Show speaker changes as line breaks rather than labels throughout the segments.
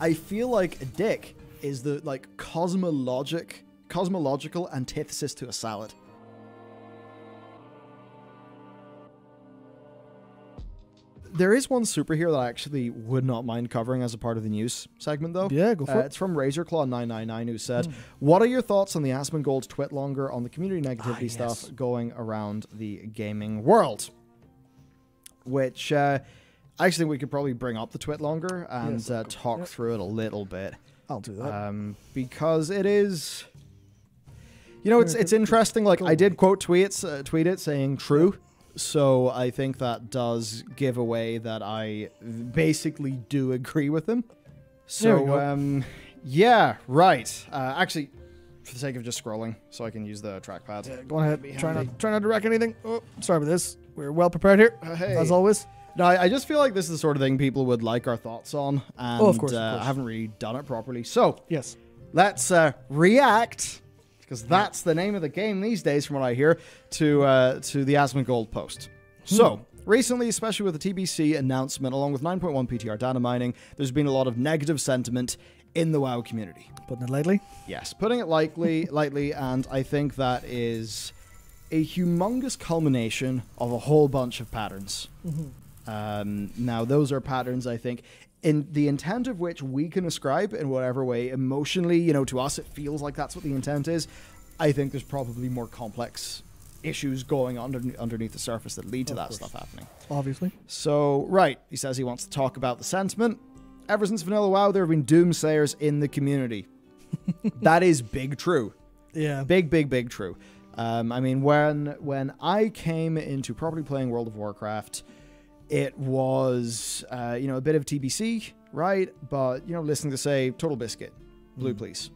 I feel like a dick is the like cosmological antithesis to a salad. There is one superhero that I actually would not mind covering as a part of the news segment, though.
Yeah, go for it.
It's from RazorClaw999, who said, what are your thoughts on the Asmongold twit longer on the community negativity stuff going around the gaming world? Which, I actually think we could probably bring up the twit longer and talk through it a little bit.
I'll do that.
Because it is... You know, it's interesting. Like, I did tweet it saying true. So I think that does give away that I basically do agree with him. So, yeah, right. Actually, for the sake of just scrolling, so I can use the trackpad.
Yeah, go ahead. Try not to wreck anything. Oh, sorry about this. We're well prepared here, as always.
No, I just feel like this is the sort of thing people would like our thoughts on. And
of course.
I haven't really done it properly. So,
yes,
let's react, because that's the name of the game these days, from what I hear, to the Asmongold post. So, recently, especially with the TBC announcement, along with 9.1 PTR data mining, there's been a lot of negative sentiment in the WoW community.
Putting it lightly?
Yes, putting it lightly, and I think that is a humongous culmination of a whole bunch of patterns. Now, those are patterns, I think, in the intent of which we can ascribe in whatever way emotionally, you know, to us it feels like that's what the intent is. I think there's probably more complex issues going on underneath the surface that lead to that stuff happening.
Obviously.
So, right, he says he wants to talk about the sentiment. Ever since Vanilla WoW, there have been doomsayers in the community. That is big true.
Yeah.
Big true. I mean, when I came into properly playing World of Warcraft, it was, you know, a bit of TBC, right? But, you know, listening to, say, Total Biscuit, Blue Please.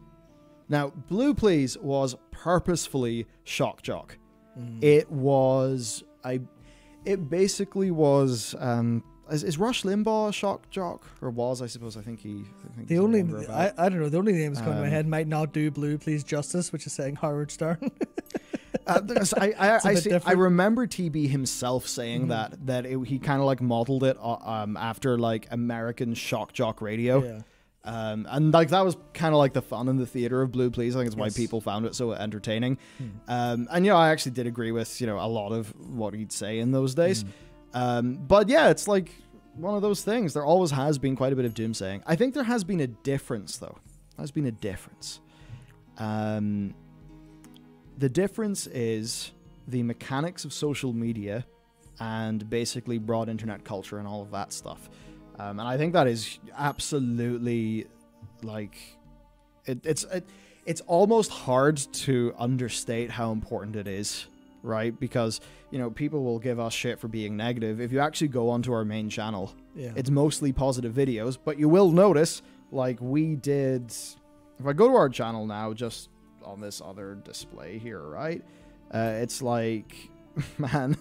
Now, Blue Please was purposefully shock jock. It was, it basically was, is Rush Limbaugh a shock jock? Or was, I suppose, I think
the only, I don't know, the only name that's coming to my head might not do Blue Please justice, which is saying Howard Stern.
I remember TB himself saying that he kind of like modeled it after like American shock jock radio.
Yeah.
And like that was kind of like the fun in the theater of Blue Please. I think it's why people found it so entertaining. And you know, I actually did agree with, you know, a lot of what he'd say in those days. But yeah, it's like one of those things. There always has been quite a bit of doomsaying. I think there has been a difference, though. There's been a difference. The difference is the mechanics of social media and basically broad internet culture and all of that stuff. And I think that is absolutely, like, it's almost hard to understate how important it is, right? Because, you know, people will give us shit for being negative. If you actually go onto our main channel, it's mostly positive videos, but you will notice, like we did, if I go to our channel now, just on this other display here, right? It's like... Man,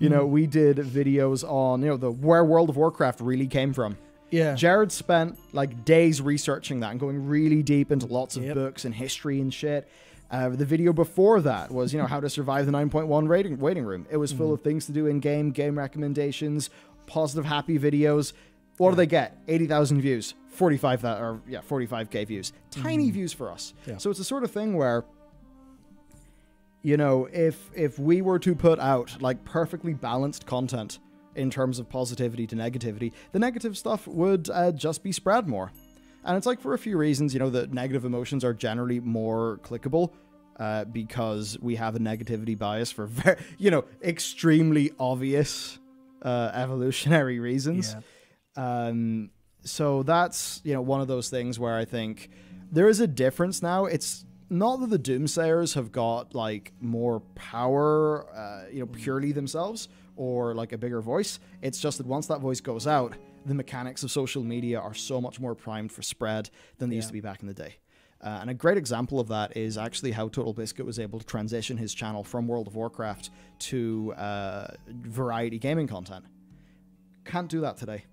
you know, we did videos on, you know, where World of Warcraft really came from.
Yeah.
Jared spent like days researching that and going really deep into lots of books and history and shit. The video before that was, you know, how to survive the 9.1 waiting room. It was full of things to do in game recommendations, positive, happy videos. What do they get? 80,000 views, 45K views. Tiny views for us. Yeah. So it's the sort of thing where, you know, if we were to put out like perfectly balanced content in terms of positivity to negativity, the negative stuff would just be spread more. And it's like for a few reasons, you know, the negative emotions are generally more clickable because we have a negativity bias for very, you know, extremely obvious evolutionary reasons. Yeah. So that's, you know, one of those things where I think there is a difference now. It's not that the doomsayers have got like more power, you know, purely themselves or like a bigger voice. It's just that once that voice goes out, the mechanics of social media are so much more primed for spread than they used to be back in the day. And a great example of that is actually how Total Biscuit was able to transition his channel from World of Warcraft to variety gaming content. Can't do that today.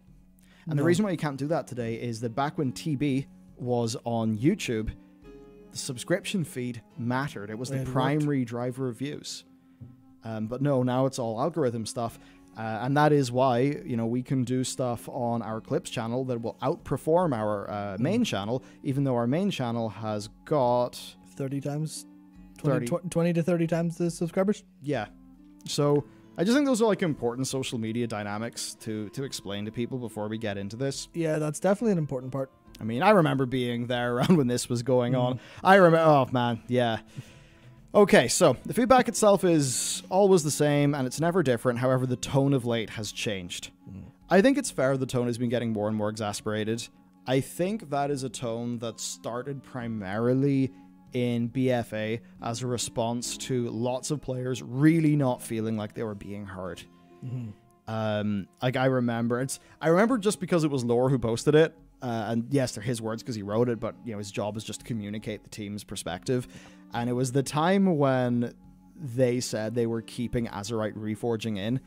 And the reason why you can't do that today is that back when TB was on YouTube, the subscription feed mattered. It was the primary driver of views. But no, now it's all algorithm stuff. And that is why, you know, we can do stuff on our Clips channel that will outperform our main channel, even though our main channel has got
30 times, 20 to 30 times the subscribers.
Yeah. So I just think those are like important social media dynamics to explain to people before we get into this.
Yeah, that's definitely an important part.
I mean, I remember being there around when this was going on. I remember, oh man, yeah. Okay, so the feedback itself is always the same and it's never different. However, the tone of late has changed. I think it's fair the tone has been getting more and more exasperated. I think that is a tone that started primarily in BFA as a response to lots of players really not feeling like they were being heard. Like I remember just because it was Lore who posted it. And yes, they're his words because he wrote it, but you know his job is just to communicate the team's perspective. And it was the time when they said they were keeping Azerite Reforging in,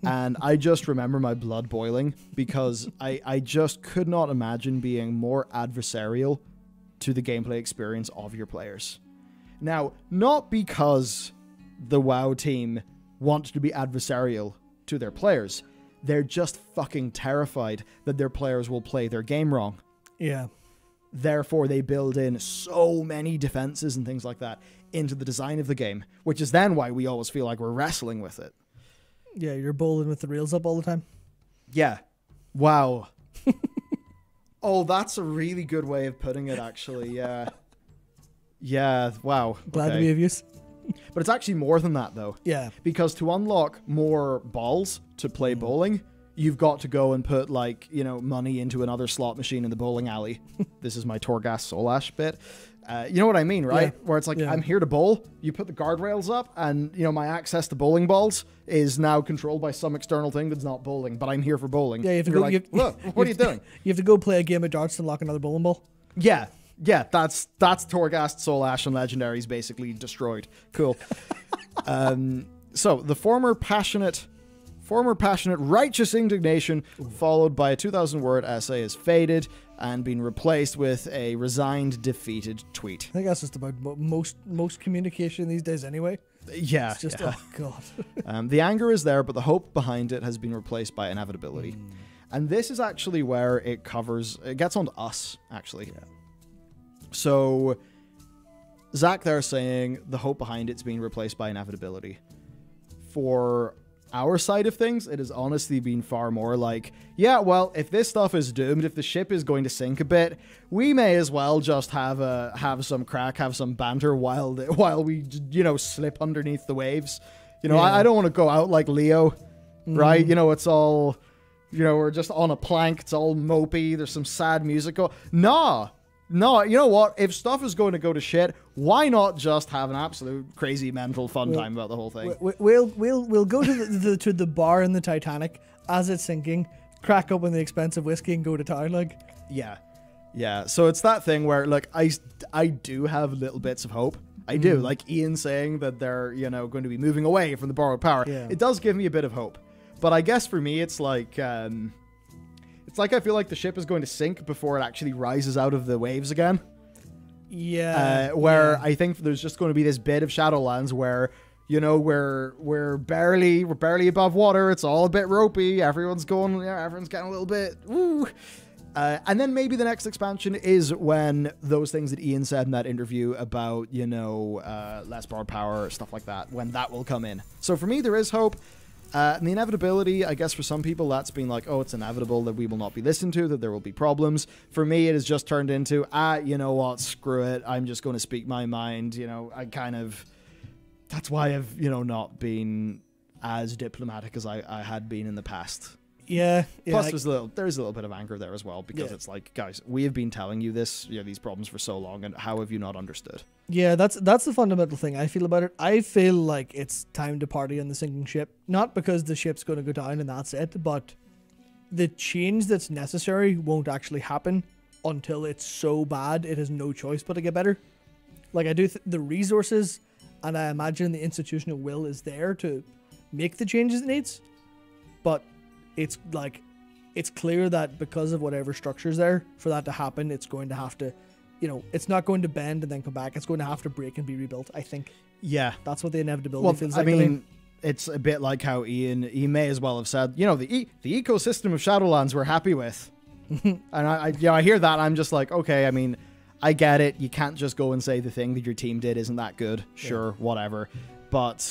and I just remember my blood boiling because I just could not imagine being more adversarial to the gameplay experience of your players. Now, not because the WoW team want to be adversarial to their players. They're just fucking terrified that their players will play their game wrong.
Yeah.
Therefore, they build in so many defenses and things like that into the design of the game, which is then why we always feel like we're wrestling with it.
Yeah, you're bowling with the rails up all the time.
Yeah. Wow. Oh, that's a really good way of putting it, actually. Yeah. Yeah, wow.
Glad to be of use.
But it's actually more than that, though.
Yeah.
Because to unlock more balls to play bowling, you've got to go and put, like, you know, money into another slot machine in the bowling alley. This is my Torghast Solash bit. You know what I mean, right?
Yeah.
Where it's like, I'm here to bowl. You put the guardrails up, and, you know, my access to bowling balls is now controlled by some external thing that's not bowling, but I'm here for bowling.
Yeah, you have to
You're
go,
like, look, what are you doing?
You have to go play a game of darts to unlock another bowling ball.
Yeah. Yeah, that's Torghast, Solash, and Legendaries basically destroyed. Cool. So the former passionate, righteous indignation, followed by a 2,000-word essay, has faded and been replaced with a resigned, defeated tweet.
I think that's just about most communication these days anyway.
Yeah.
It's just, oh god.
The anger is there, but the hope behind it has been replaced by inevitability. And this is actually where it gets onto us, actually.
Yeah.
So, Zach there saying the hope behind it's being replaced by inevitability. For our side of things, it has honestly been far more like, yeah, well, if this stuff is doomed, if the ship is going to sink a bit, we may as well just have some crack, have some banter while we, you know, slip underneath the waves. You know, I don't want to go out like Leo, right? You know, it's all, you know, we're just on a plank. It's all mopey. There's some sad music. No, you know what? If stuff is going to go to shit, why not just have an absolute crazy mental fun time about the whole thing?
We'll go to the bar in the Titanic as it's sinking, crack open the expensive whiskey and go to town, like.
Yeah. So it's that thing where, like, I do have little bits of hope. I do. Like Ian saying that they're, you know, going to be moving away from the borrowed power.
Yeah.
It does give me a bit of hope. But I guess for me, it's like I feel like the ship is going to sink before it actually rises out of the waves again.
Yeah.
Where I think there's just going to be this bit of Shadowlands where, you know, we're barely above water. It's all a bit ropey. Everyone's getting a little bit woo. And then maybe the next expansion is when those things that Ian said in that interview about, you know, less borrowed power, stuff like that, when that will come in. So for me, there is hope. And the inevitability, I guess for some people, that's been like, oh, it's inevitable that we will not be listened to, that there will be problems. For me, it has just turned into, you know what, screw it. I'm just going to speak my mind. You know, that's why I've, you know, not been as diplomatic as I had been in the past.
Yeah.
Plus, there's a little bit of anger there as well, because it's like, guys, we have been telling you this, you know, these problems for so long, and how have you not understood?
Yeah, that's the fundamental thing I feel about it. I feel like it's time to party on the sinking ship, not because the ship's going to go down and that's it, but the change that's necessary won't actually happen until it's so bad it has no choice but to get better. Like, I do the resources, and I imagine the institutional will is there to make the changes it needs, but it's like, it's clear that because of whatever structure's there, for that to happen, it's going to have to, you know, it's not going to bend and then come back. It's going to have to break and be rebuilt, I think.
Yeah.
That's what the inevitability feels like.
I mean, it's a bit like how he may as well have said, you know, the ecosystem of Shadowlands we're happy with. And I hear that, I'm just like, okay, I mean, I get it. You can't just go and say the thing that your team did isn't that good. Sure, whatever. But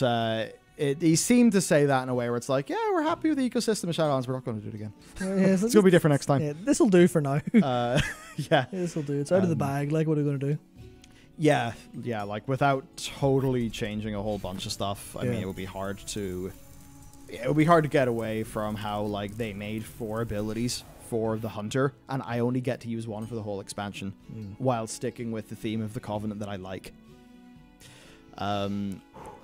he seemed to say that in a way where it's like, yeah, we're happy with the ecosystem of Shadowlands. We're not going to do it again. It's going to be different next time.
Yeah, this will do for now.
Yeah.
This will do. It's out of the bag. Like, what are we going to do?
Yeah, like without totally changing a whole bunch of stuff. I mean, it would be hard to get away from how like they made 4 abilities for the Hunter, and I only get to use 1 for the whole expansion, while sticking with the theme of the Covenant that I like.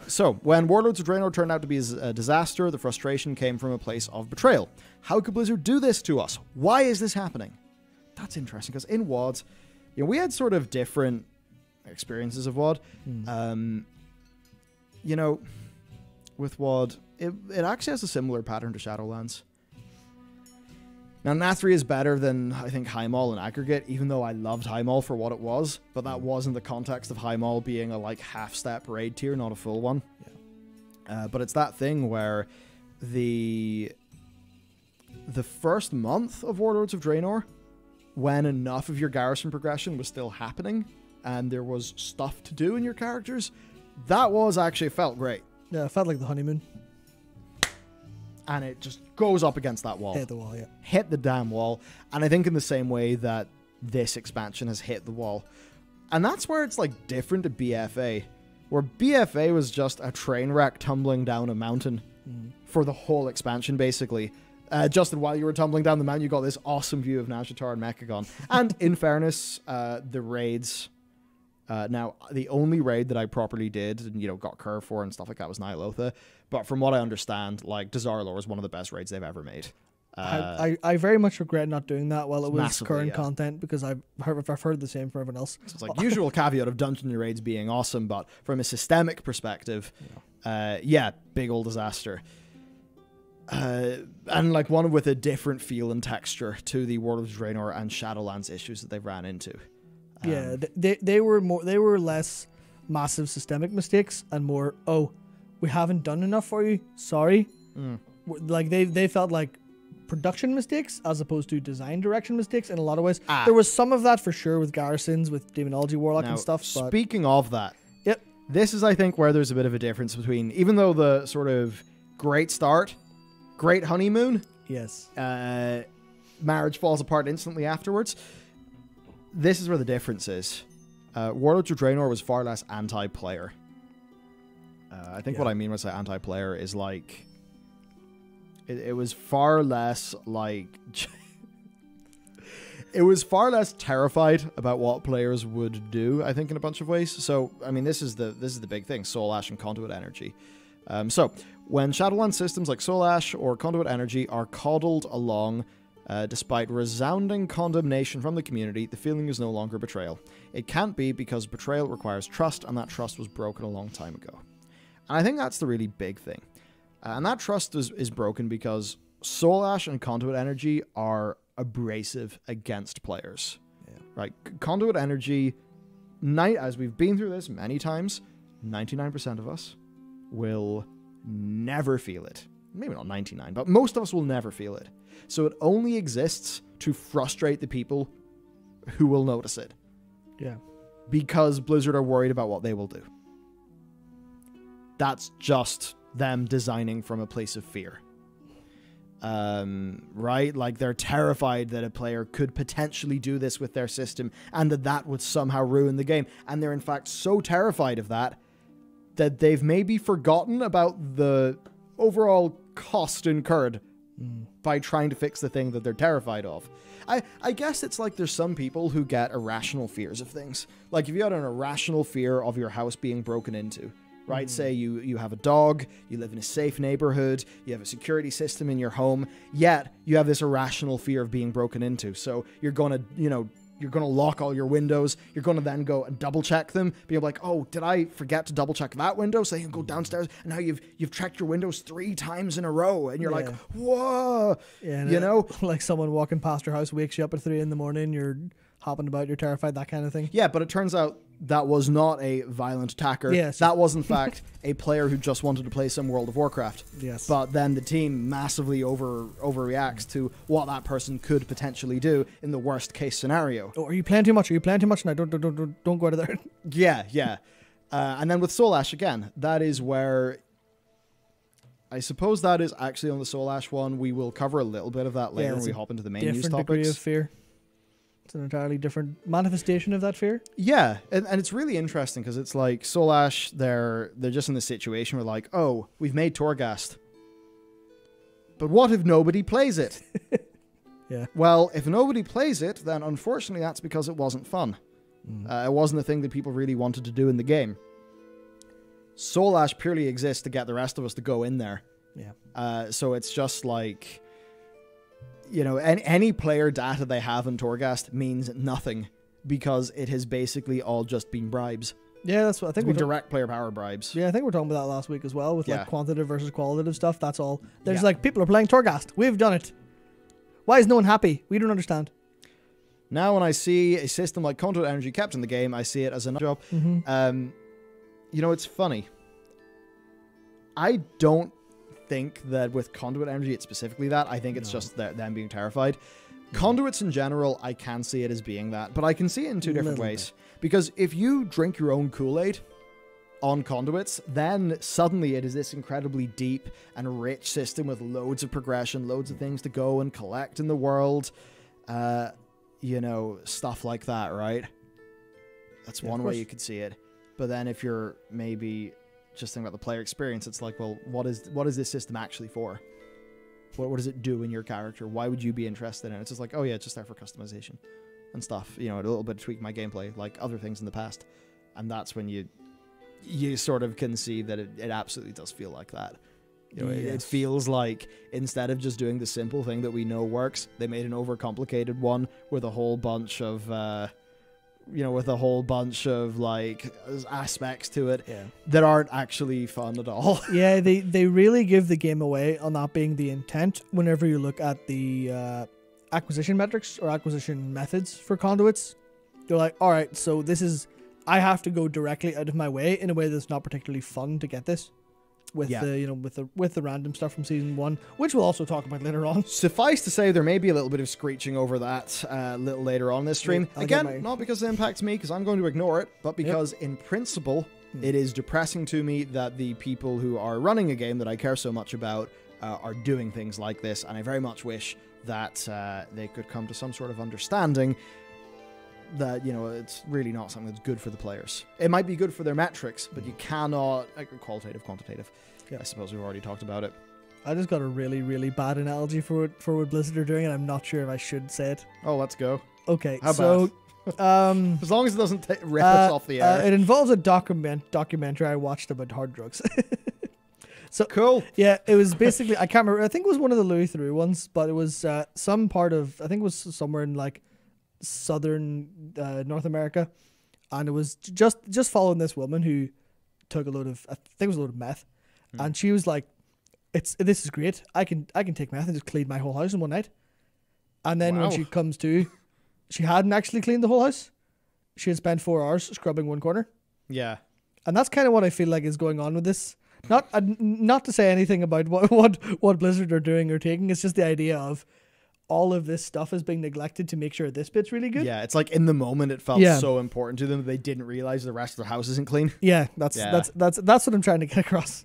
So, when Warlords of Draenor turned out to be a disaster, the frustration came from a place of betrayal. How could Blizzard do this to us? Why is this happening? That's interesting, because in WoD, you know, we had sort of different experiences of WoD. You know, with WoD, it actually has a similar pattern to Shadowlands. Now, Nathri is better than, I think, Highmaul in aggregate, even though I loved Highmaul for what it was, but that was in the context of Highmaul being a, like, half-step raid tier, not a full one. But it's that thing where the first month of Warlords of Draenor, when enough of your garrison progression was still happening, and there was stuff to do in your characters, that was actually felt great.
Yeah, it felt like the honeymoon.
And it just goes up against that wall.
Hit the wall, yeah.
Hit the damn wall. And I think in the same way that this expansion has hit the wall. And that's where it's like different to BFA. Where BFA was just a train wreck tumbling down a mountain for the whole expansion, basically. Justin, while you were tumbling down the mountain, you got this awesome view of Nazjatar and Mechagon. And in fairness, the raids... now, the only raid that I properly did and, you know, got curve for and stuff like that was Ny'alotha. But from what I understand, like, Dazar'alor is one of the best raids they've ever made.
I very much regret not doing that while it was
massively,
current content, because I've heard the same from everyone else.
So it's like usual caveat of dungeon raids being awesome, but from a systemic perspective, big old disaster. And like one with a different feel and texture to the World of Draenor and Shadowlands issues that they've ran into.
Yeah, they were less massive systemic mistakes and more, oh, we haven't done enough for you, sorry. Like they felt like production mistakes as opposed to design direction mistakes in a lot of ways. There was some of that for sure with garrisons, with Demonology Warlock and stuff. But
speaking of that, this is, I think, where there's a bit of a difference between, even though the sort of great start, great honeymoon, marriage falls apart instantly afterwards. This is where the difference is. Warlords of Draenor was far less anti-player. I think what I mean when I say anti-player is like... It was far less like... it was far less terrified about what players would do, I think, in a bunch of ways. So, I mean, this is the big thing. Soul Ash and Conduit Energy. So, when Shadowlands systems like Soul Ash or Conduit Energy are coddled along... despite resounding condemnation from the community, the feeling is no longer betrayal. It can't be because betrayal requires trust, and that trust was broken a long time ago. And I think that's the really big thing. And that trust is broken because Soul Ash and Conduit Energy are abrasive against players. Right? Conduit Energy, as we've been through this many times, 99% of us will never feel it. Maybe not 99, but most of us will never feel it. So it only exists to frustrate the people who will notice it.
Yeah.
Because Blizzard are worried about what they will do. That's just them designing from a place of fear. Right? Like, they're terrified that a player could potentially do this with their system and that would somehow ruin the game. And they're in fact so terrified of that they've maybe forgotten about the overall cost incurred by trying to fix the thing that they're terrified of. I guess it's like there's some people who get irrational fears of things. Like if you had an irrational fear of your house being broken into, right? Say you have a dog, you live in a safe neighborhood, you have a security system in your home, yet you have this irrational fear of being broken into. So you're going to, you're going to lock all your windows. You're going to then go and double check them. But you're like, oh, did I forget to double check that window? So you can go downstairs and now you've checked your windows 3 times in a row. And you're like, whoa,
like someone walking past your house wakes you up at 3 in the morning. You're hopping about, you're terrified, that kind of thing.
Yeah, but it turns out that was not a violent attacker.
Yes.
That was, in fact, a player who just wanted to play some World of Warcraft.
Yes.
But then the team massively overreacts to what that person could potentially do in the worst case scenario.
Oh, are you playing too much? Are you playing too much? No, don't go out of there.
Yeah. And then with Soul Ash, again, that is where... I suppose that is actually on the Soul Ash one. We will cover a little bit of that later when we hop into the main news
different
topics.
degree of fear. It's an entirely different manifestation of that fear.
Yeah, and it's really interesting because it's like Soul Ash, they're just in this situation where like, oh, we've made Torghast. But what if nobody plays it?
Yeah.
Well, if nobody plays it, then unfortunately that's because it wasn't fun. It wasn't a thing that people really wanted to do in the game. Soul Ash purely exists to get the rest of us to go in there.
Yeah.
So it's just like, you know, any player data they have in Torghast means nothing because it has basically all just been bribes.
Yeah, that's what I think.
We're direct player power bribes.
Yeah, I think we're talking about that last week as well with like quantitative versus qualitative stuff. That's all. There's
Yeah.
like people are playing Torghast. We've done it. Why is no one happy? We don't understand.
Now, when I see a system like Conduit Energy kept in the game, I see it as a job. You know, it's funny. I don't think that with Conduit Energy it's specifically that. I think it's just them being terrified. Conduits in general, I can see it as being that, but I can see it in two different ways. Because if you drink your own Kool-Aid on conduits, then suddenly it is this incredibly deep and rich system with loads of progression, loads of things to go and collect in the world. You know, stuff like that, right? That's one way you could see it. But then if you're maybe just thinking about the player experience, it's like, well, what is this system actually for? What does it do in your character? Why would you be interested in it? It's just like, oh yeah, it's just there for customization and stuff. You know, a little bit to tweak my gameplay, like other things in the past. And that's when you sort of can see that it absolutely does feel like that. You know, it feels like instead of just doing the simple thing that we know works, they made an overcomplicated one with a whole bunch of, like aspects to it that aren't actually fun at all.
Yeah, they really give the game away on that being the intent whenever you look at the acquisition metrics or acquisition methods for conduits. They're like, all right, so this is, I have to go directly out of my way in a way that's not particularly fun to get this. With the random stuff from season 1, which we'll also talk about later on.
Suffice to say, there may be a little bit of screeching over that a little later on in this stream. Again, not because it impacts me, because I'm going to ignore it, but because in principle, it is depressing to me that the people who are running a game that I care so much about are doing things like this, and I very much wish that they could come to some sort of understanding that, you know, it's really not something that's good for the players. It might be good for their metrics, but you cannot, like, qualitative, quantitative. I suppose we've already talked about it.
I just got a really, really bad analogy for what Blizzard are doing, and I'm not sure if I should say it.
Oh, let's go.
Okay,
How
so
bad? As long as it doesn't rip us off the air.
It involves a documentary I watched about hard drugs. So
cool.
Yeah, it was basically, I can't remember, I think it was one of the Louis Theroux ones, but it was some part of, I think it was somewhere in like southern North America, and it was just following this woman who took a load of, I think it was a load of meth, and she was like, this is great, I can take meth and just clean my whole house in one night. And then when she comes to, she hadn't actually cleaned the whole house. She had spent 4 hours scrubbing one corner.
Yeah.
And that's kind of what I feel like is going on with this. Not to say anything about what Blizzard are doing or taking. It's just the idea of all of this stuff is being neglected to make sure this bit's really good.
Yeah, it's like in the moment it felt so important to them that they didn't realize the rest of their house isn't clean.
Yeah, that's what I'm trying to get across.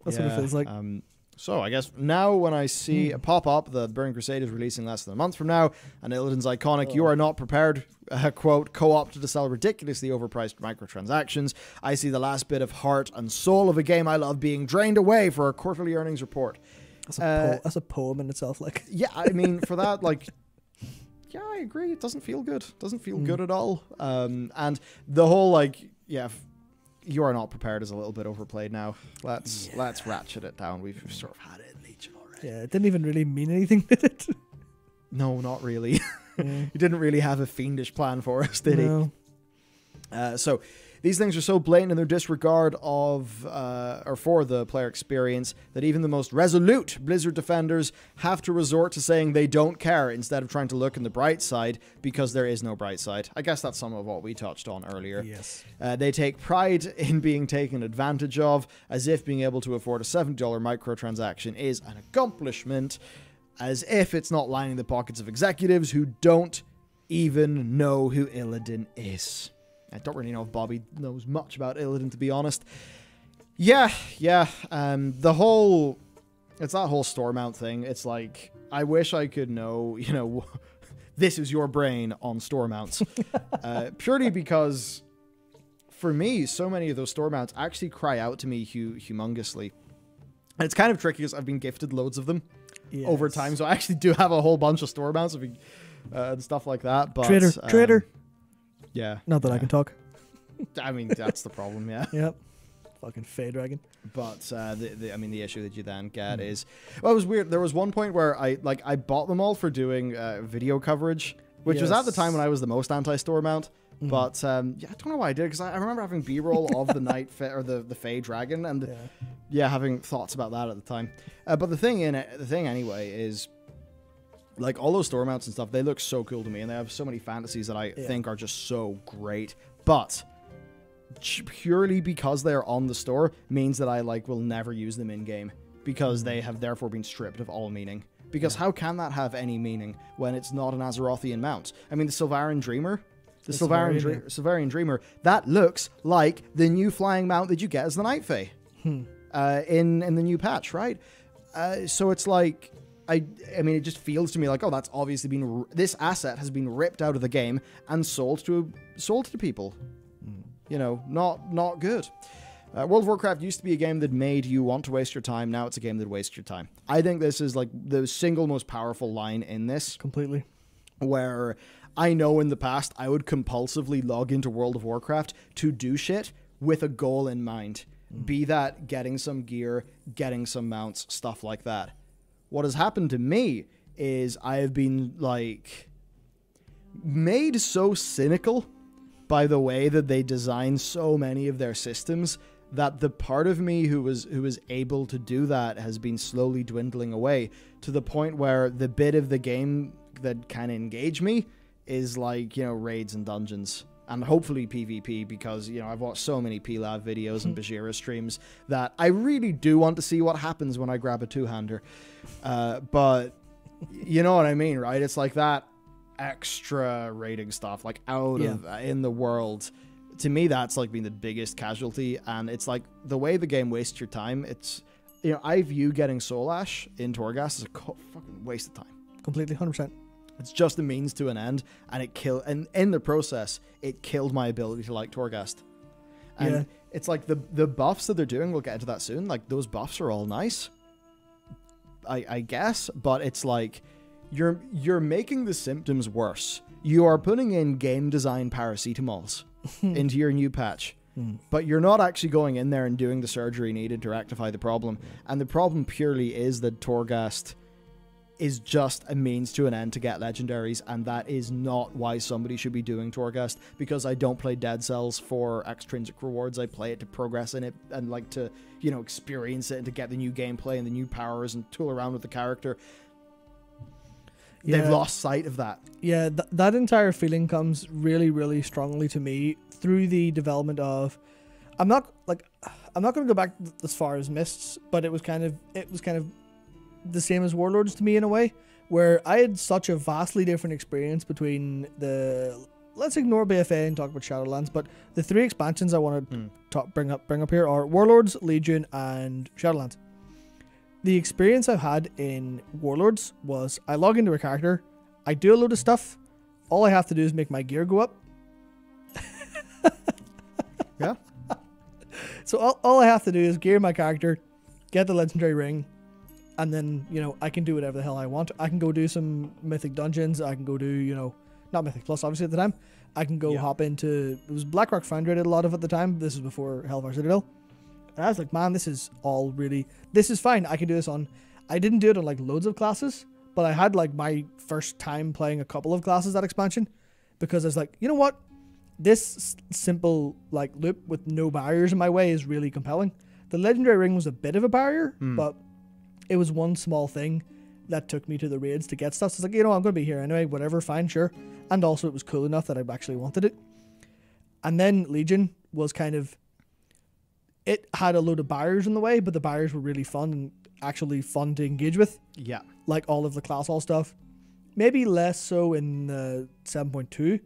That's what it feels like.
So I guess now when I see a pop-up that Burning Crusade is releasing less than a month from now, and Illidan's iconic, you are not prepared, quote, co-opted to sell ridiculously overpriced microtransactions, I see the last bit of heart and soul of a game I love being drained away for a quarterly earnings report.
That's a poem in itself. Like,
yeah, I mean, for that, like, yeah, I agree. It doesn't feel good. It doesn't feel good at all. And the whole, like, you are not prepared is a little bit overplayed now. Let's ratchet it down. We've sort of had it in Legion already.
Yeah, it didn't even really mean anything, did it?
No, not really. He didn't really have a fiendish plan for us, did he? So These things are so blatant in their disregard of, or for the player experience, that even the most resolute Blizzard defenders have to resort to saying they don't care instead of trying to look in the bright side, because there is no bright side. I guess that's some of what we touched on earlier.
Yes.
They take pride in being taken advantage of, as if being able to afford a $70 microtransaction is an accomplishment, as if it's not lining the pockets of executives who don't even know who Illidan is. I don't really know if Bobby knows much about Illidan, to be honest. Yeah. The whole... It's that whole store mount thing. It's like, I wish I could know, this is your brain on store mounts. Purely because, for me, so many of those store mounts actually cry out to me humongously. And it's kind of tricky because I've been gifted loads of them over time. So I actually do have a whole bunch of store mounts and stuff like that. But
Trader.
Yeah.
Not that I can talk.
I mean, that's the problem, yeah.
Yep. Fucking Fey Dragon.
But, the issue that you then get is... Well, it was weird. There was one point where I bought them all for doing video coverage, which was at the time when I was the most anti-store mount. But, I don't know why I did, because I remember having B-roll of the Night or the Fey Dragon, and, having thoughts about that at the time. But the thing anyway is... Like, all those store mounts and stuff, they look so cool to me, and they have so many fantasies that I think are just so great. But purely because they're on the store means that I, will never use them in-game, because they have therefore been stripped of all meaning. Because how can that have any meaning when it's not an Azerothian mount? I mean, the Sylvarian Dreamer... The Sylvarian Dreamer, that looks like the new flying mount that you get as the Night Fae in the new patch, right? So it's like... I mean, it just feels to me like, oh, that's obviously been... This asset has been ripped out of the game and sold to people. Not good. World of Warcraft used to be a game that made you want to waste your time. Now it's a game that wastes your time. I think this is, the single most powerful line in this.
Completely.
Where I know in the past I would compulsively log into World of Warcraft to do shit with a goal in mind. Be that getting some gear, getting some mounts, stuff like that. What has happened to me is I have been, made so cynical by the way that they design so many of their systems that the part of me who was able to do that has been slowly dwindling away, to the point where the bit of the game that can engage me is, raids and dungeons. And hopefully PvP, because, I've watched so many PLAV videos and Bajira streams that I really do want to see what happens when I grab a two-hander. But you know what I mean, right? It's like that extra raiding stuff, out of in the world. To me, that's, been the biggest casualty. And it's the way the game wastes your time, it's, I view getting Soul Ash in Torghast as a fucking waste of time.
Completely, 100%.
It's just a means to an end, and and in the process, it killed my ability to like Torghast. And it's the buffs that they're doing, we'll get into that soon, those buffs are all nice, I guess, but it's you're making the symptoms worse. You are putting in game design paracetamols into your new patch, but you're not actually going in there and doing the surgery needed to rectify the problem. And the problem purely is that Torghast is just a means to an end to get legendaries, and that is not why somebody should be doing Torghast, because I don't play Dead Cells for extrinsic rewards. I play it to progress in it and to, experience it and to get the new gameplay and the new powers and tool around with the character. They've lost sight of that. Yeah,
that entire feeling comes really, really strongly to me through the development of... I'm not going to go back as far as Mists, but it was kind of the same as Warlords to me in a way, where I had such a vastly different experience between let's ignore BFA and talk about Shadowlands, but the three expansions I want to bring up here are Warlords, Legion, and Shadowlands. The experience I've had in Warlords was I log into a character, I do a load of stuff, all I have to do is make my gear go up.
Yeah.
So all I have to do is gear my character, get the legendary ring, and then, I can do whatever the hell I want. I can go do some Mythic dungeons. I can go do, not Mythic Plus, obviously, at the time. I can go hop into... It was Blackrock Foundry I did a lot of at the time. This is before Hellfire Citadel. And I was like, man, this is all really... This is fine. I can do this on... I didn't do it on, loads of classes, but I had, my first time playing a couple of classes that expansion, because I was like, you know what? this simple like loop with no barriers in my way is really compelling. The legendary ring was a bit of a barrier, but it was one small thing that took me to the raids to get stuff. So it's like, you know, I'm going to be here anyway, whatever, fine, sure. And also it was cool enough that I actually wanted it. And then Legion was kind of, it had a load of barriers in the way, but the barriers were really fun and actually fun to engage with.
Yeah.
Like all of the class hall stuff. Maybe less so in 7.2.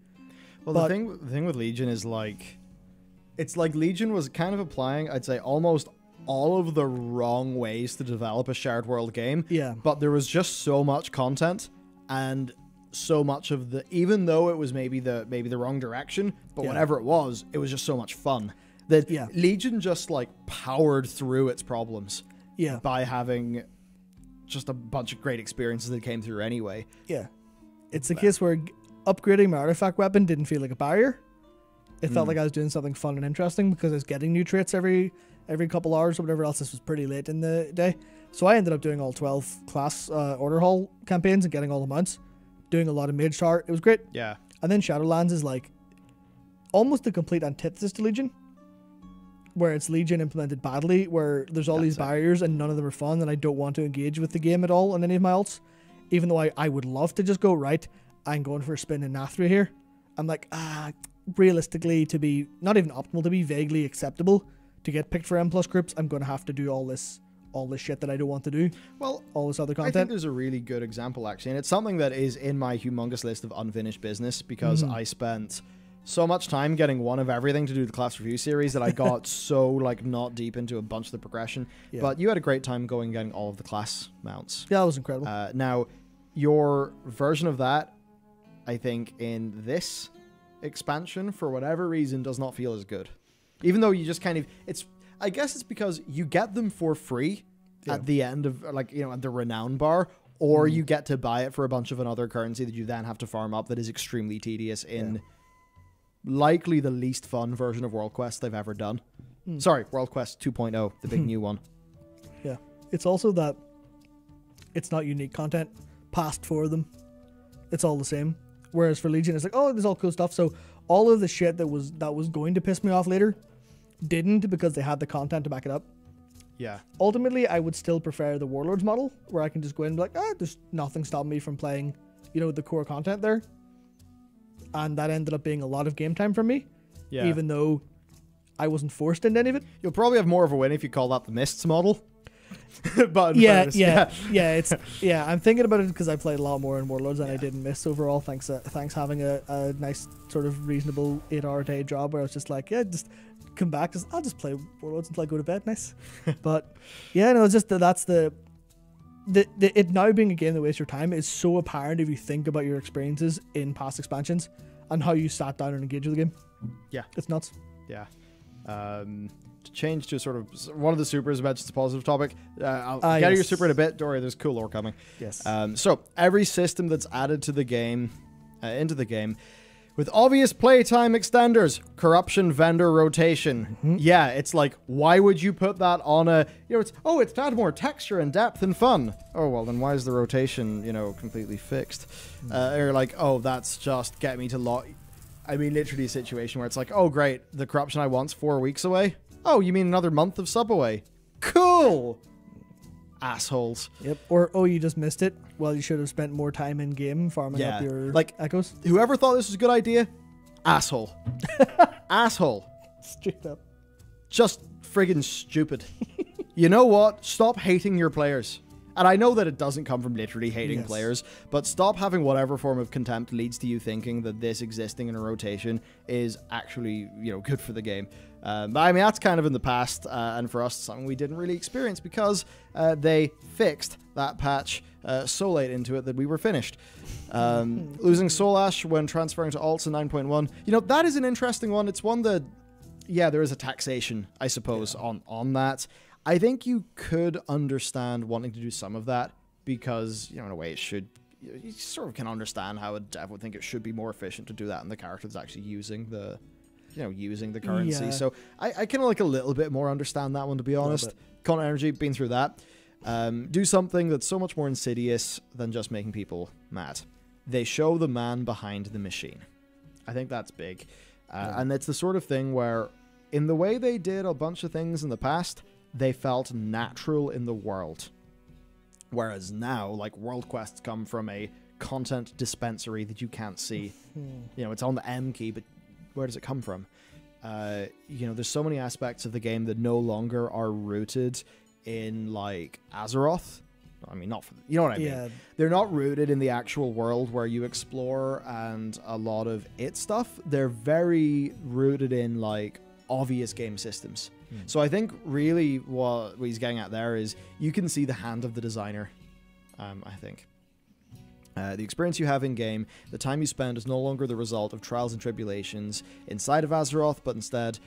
Well, the thing with Legion is like, it's like Legion was kind of applying, I'd say, almost all of the wrong ways to develop a shared world game.
Yeah.
But there was just so much content and so much of the, even though it was maybe the wrong direction, but whatever it was just so much fun that Legion just like powered through its problems.
Yeah.
By having just a bunch of great experiences that came through anyway.
Yeah. It's a case where upgrading my artifact weapon didn't feel like a barrier. It felt like I was doing something fun and interesting because I was getting new traits every couple hours or whatever else. This was pretty late in the day. So I ended up doing all 12 class order hall campaigns and getting all the mounts. Doing a lot of mage tower. It was great.
Yeah.
And then Shadowlands is like almost the complete antithesis to Legion. Where it's Legion implemented badly, where there's all these barriers and none of them are fun, and I don't want to engage with the game at all on any of my alts. Even though I would love to just go, right, I'm going for a spin in Nathria here. I'm like, realistically, to be not even optimal, to be vaguely acceptable, to get picked for M+ groups, I'm going to have to do all this shit that I don't want to do. Well, all this other content.
I think there's a really good example, actually, and it's something that is in my humongous list of unfinished business because I spent so much time getting one of everything to do the class review series that I got so like not deep into a bunch of the progression. Yeah. But you had a great time going and getting all of the class mounts.
Yeah, that was incredible.
Now, your version of that, I think, in this expansion, for whatever reason, does not feel as good. Even though you just kind of, I guess it's because you get them for free at the end of, like, you know, at the renown bar, or you get to buy it for a bunch of another currency that you then have to farm up that is extremely tedious in likely the least fun version of World Quest they've ever done. Sorry, World Quest 2.0, the big new one.
Yeah. It's also that it's not unique content passed for them. It's all the same. Whereas for Legion, it's like, oh, there's all cool stuff. So all of the shit that was going to piss me off later didn't, because they had the content to back it up.
Yeah.
Ultimately, I would still prefer the Warlords model, where I can just go in and be like, there's nothing stopping me from playing, you know, the core content there. And that ended up being a lot of game time for me, even though I wasn't forced into any of it.
You'll probably have more of a win if you call that the Mists model. But
I'm thinking about it because I played a lot more in Warlords than I did in Mists overall. Thanks having a nice sort of reasonable 8-hour day job where I was just like, just come back. I'll just play Warlords until I go to bed. Nice. But yeah, no, it's just that's it now being a game that wastes your time is so apparent if you think about your experiences in past expansions and how you sat down and engaged with the game.
Yeah.
It's nuts.
Yeah. To change to sort of one of the supers, about just a positive topic. I'll get to your super in a bit. Don't worry, there's cool lore coming.
Yes.
So every system that's added to the game, into the game, with obvious playtime extenders, corruption, vendor rotation. Yeah, it's like, why would you put that on a, you know, it's to add more texture and depth and fun. Oh, well, then why is the rotation, you know, completely fixed? Or like, oh, that's just get me to log. I mean, literally a situation where it's like, oh, great, the corruption I want's 4 weeks away. Oh, you mean another month of sub away? Cool! Assholes.
Yep. Or, oh, you just missed it. Well, you should have spent more time in game farming up your echoes.
Whoever thought this was a good idea, asshole. Asshole.
Straight up.
Just friggin' stupid. You know what? Stop hating your players. And I know that it doesn't come from literally hating players, but stop having whatever form of contempt leads to you thinking that this existing in a rotation is actually, you know, good for the game. But I mean, that's kind of in the past, and for us, something we didn't really experience because they fixed that patch so late into it that we were finished. Losing Soul Ash when transferring to alts in 9.1. You know, that is an interesting one. It's one that, yeah, there is a taxation, I suppose, on that. I think you could understand wanting to do some of that because, you know, in a way it should, you sort of can understand how a dev would think it should be more efficient to do that in the character that's actually using the, you know, using the currency. Yeah. So I kind of like a little bit more understand that one, to be honest. Con Energy, been through that. Do something that's so much more insidious than just making people mad. They show the man behind the machine. I think that's big. And it's the sort of thing where, in the way they did a bunch of things in the past, they felt natural in the world. Whereas now, like, world quests come from a content dispensary that you can't see. You know, it's on the M key, but where does it come from? You know, there's so many aspects of the game that no longer are rooted in, like, Azeroth. I mean, not for, you know what I mean? They're not rooted in the actual world where you explore and a lot of its stuff. They're very rooted in, like, obvious game systems. So I think really what he's getting at there is you can see the hand of the designer, I think. The experience you have in-game, the time you spend is no longer the result of trials and tribulations inside of Azeroth, but instead